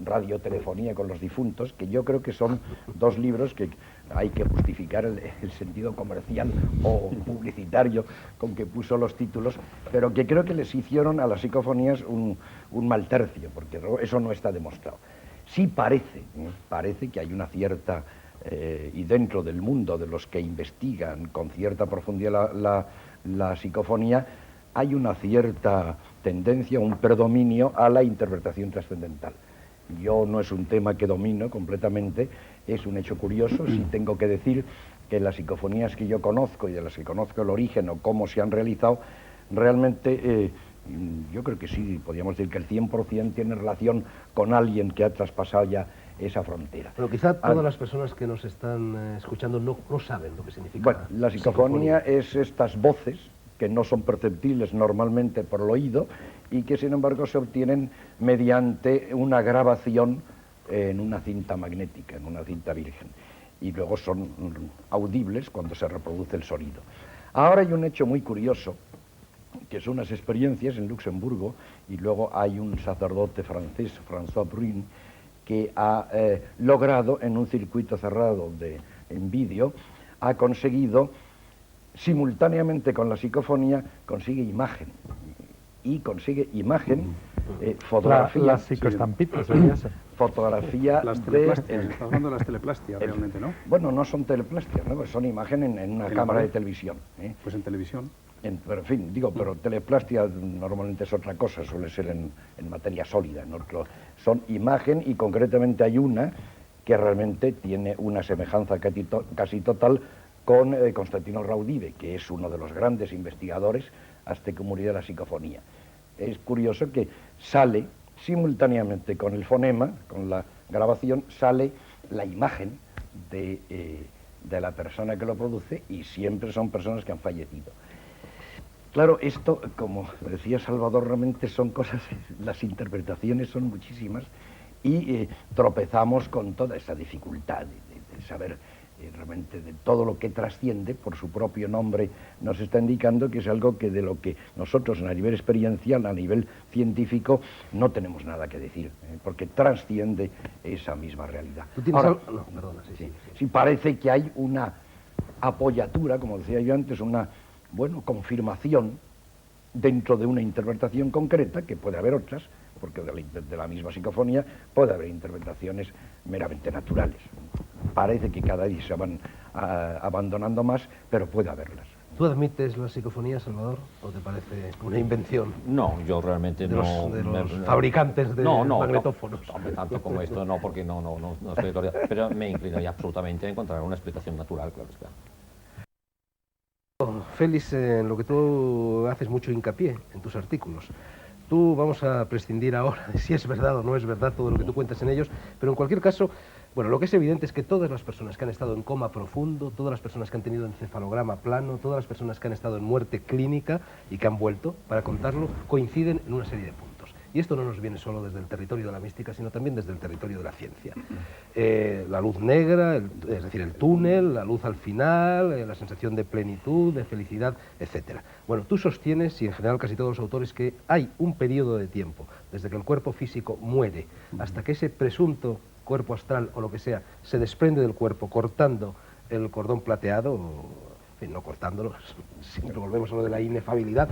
Radiotelefonía con los difuntos, que yo creo que son dos libros que hay que justificar el sentido comercial o publicitario con que puso los títulos, pero que creo que les hicieron a las psicofonías un mal tercio, porque eso no está demostrado. Sí parece que hay una cierta, y dentro del mundo de los que investigan con cierta profundidad la psicofonía, hay una cierta tendencia, un predominio a la interpretación trascendental. Yo no es un tema que domino completamente, es un hecho curioso. Sí tengo que decir que las psicofonías que yo conozco y de las que conozco el origen o cómo se han realizado, realmente yo creo que sí, podríamos decir que el 100% tiene relación con alguien que ha traspasado ya esa frontera. Pero quizá todas las personas que nos están escuchando no saben lo que significa. Bueno, la psicofonía es estas voces que no son perceptibles normalmente por el oído y que sin embargo se obtienen mediante una grabación en una cinta magnética, en una cinta virgen, y luego son audibles cuando se reproduce el sonido. Ahora hay un hecho muy curioso, que son unas experiencias en Luxemburgo, y luego hay un sacerdote francés, François Brune, que ha logrado en un circuito cerrado en vídeo, ha conseguido simultáneamente con la psicofonía, consigue imagen, fotografía. Las psicoestampitas, fotografía las teleplastias, estás hablando de las teleplastias realmente, ¿no? Bueno, no son teleplastias, ¿no? Son imágenes en una cámara de televisión. Pues en televisión. Pero en fin, pero teleplastia normalmente es otra cosa, suele ser en materia sólida, ¿no? Son imagen y concretamente hay una que realmente tiene una semejanza casi total con Constantino Raudive, que es uno de los grandes investigadores hasta que murió de la psicofonía. Es curioso que sale simultáneamente con el fonema, con la grabación, sale la imagen de la persona que lo produce y siempre son personas que han fallecido. Claro, esto, como decía Salvador, realmente son cosas, las interpretaciones son muchísimas y tropezamos con toda esa dificultad de saber realmente de todo lo que trasciende, por su propio nombre nos está indicando que es algo que de lo que nosotros a nivel experiencial, a nivel científico, no tenemos nada que decir, porque trasciende esa misma realidad. ¿Tú tienes Ahora, algo? No, perdona, sí. sí parece que hay una apoyatura, como decía yo antes, una, bueno, confirmación dentro de una interpretación concreta, que puede haber otras, porque de la misma psicofonía puede haber interpretaciones meramente naturales. Parece que cada día se van abandonando más, pero puede haberlas. ¿Tú admites la psicofonía, Salvador, o te parece una invención? No, yo realmente de no... de los fabricantes de magnetófonos. No, tanto como esto, no, porque no estoy de acuerdo, pero me inclinaría absolutamente a encontrar una explicación natural, claro está. Félix, en lo que tú haces mucho hincapié en tus artículos. Tú vamos a prescindir ahora de si es verdad o no es verdad todo lo que tú cuentas en ellos, pero en cualquier caso, bueno, lo que es evidente es que todas las personas que han estado en coma profundo, todas las personas que han tenido encefalograma plano, todas las personas que han estado en muerte clínica y que han vuelto para contarlo, coinciden en una serie de puntos. Y esto no nos viene solo desde el territorio de la mística, sino también desde el territorio de la ciencia. La luz negra, es decir, el túnel, la luz al final, la sensación de plenitud, de felicidad, etc. Bueno, tú sostienes, y en general casi todos los autores, que hay un periodo de tiempo, desde que el cuerpo físico muere hasta que ese presunto cuerpo astral o lo que sea se desprende del cuerpo cortando el cordón plateado, en fin, no cortándolo, siempre volvemos a lo de la inefabilidad,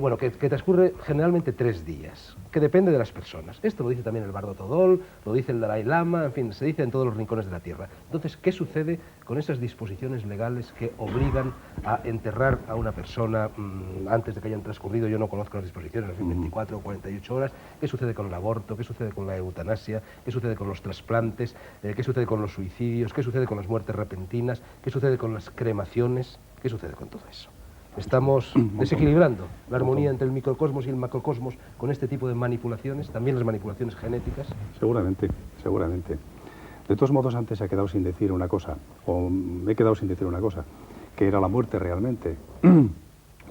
bueno, que transcurre generalmente 3 días, que depende de las personas. Esto lo dice también el Bardo Todol, lo dice el Dalai Lama, en fin, se dice en todos los rincones de la Tierra. Entonces, ¿qué sucede con esas disposiciones legales que obligan a enterrar a una persona antes de que hayan transcurrido, yo no conozco las disposiciones, en fin, 24 o 48 horas? ¿Qué sucede con el aborto? ¿Qué sucede con la eutanasia? ¿Qué sucede con los trasplantes? ¿Qué sucede con los suicidios? ¿Qué sucede con las muertes repentinas? ¿Qué sucede con las cremaciones? ¿Qué sucede con todo eso? Estamos desequilibrando la armonía entre el microcosmos y el macrocosmos con este tipo de manipulaciones, también las manipulaciones genéticas. Seguramente, seguramente. De todos modos, antes ha quedado sin decir una cosa, o me he quedado sin decir una cosa, que era la muerte realmente,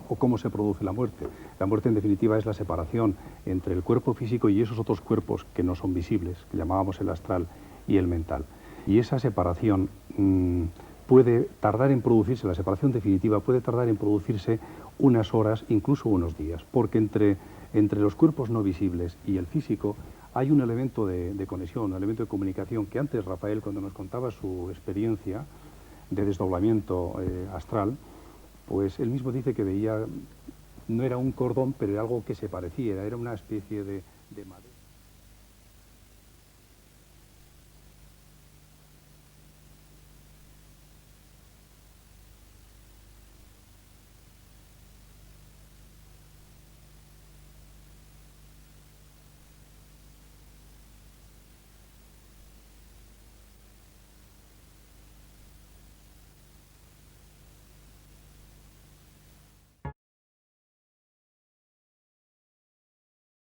o cómo se produce la muerte. La muerte, en definitiva, es la separación entre el cuerpo físico y esos otros cuerpos que no son visibles, que llamábamos el astral y el mental. Y esa separación puede tardar en producirse, la separación definitiva puede tardar en producirse unas horas, incluso unos días, porque entre los cuerpos no visibles y el físico hay un elemento de conexión, un elemento de comunicación que antes Rafael, cuando nos contaba su experiencia de desdoblamiento astral, pues él mismo dice que veía, no era un cordón, pero era algo que se parecía, era una especie de madera.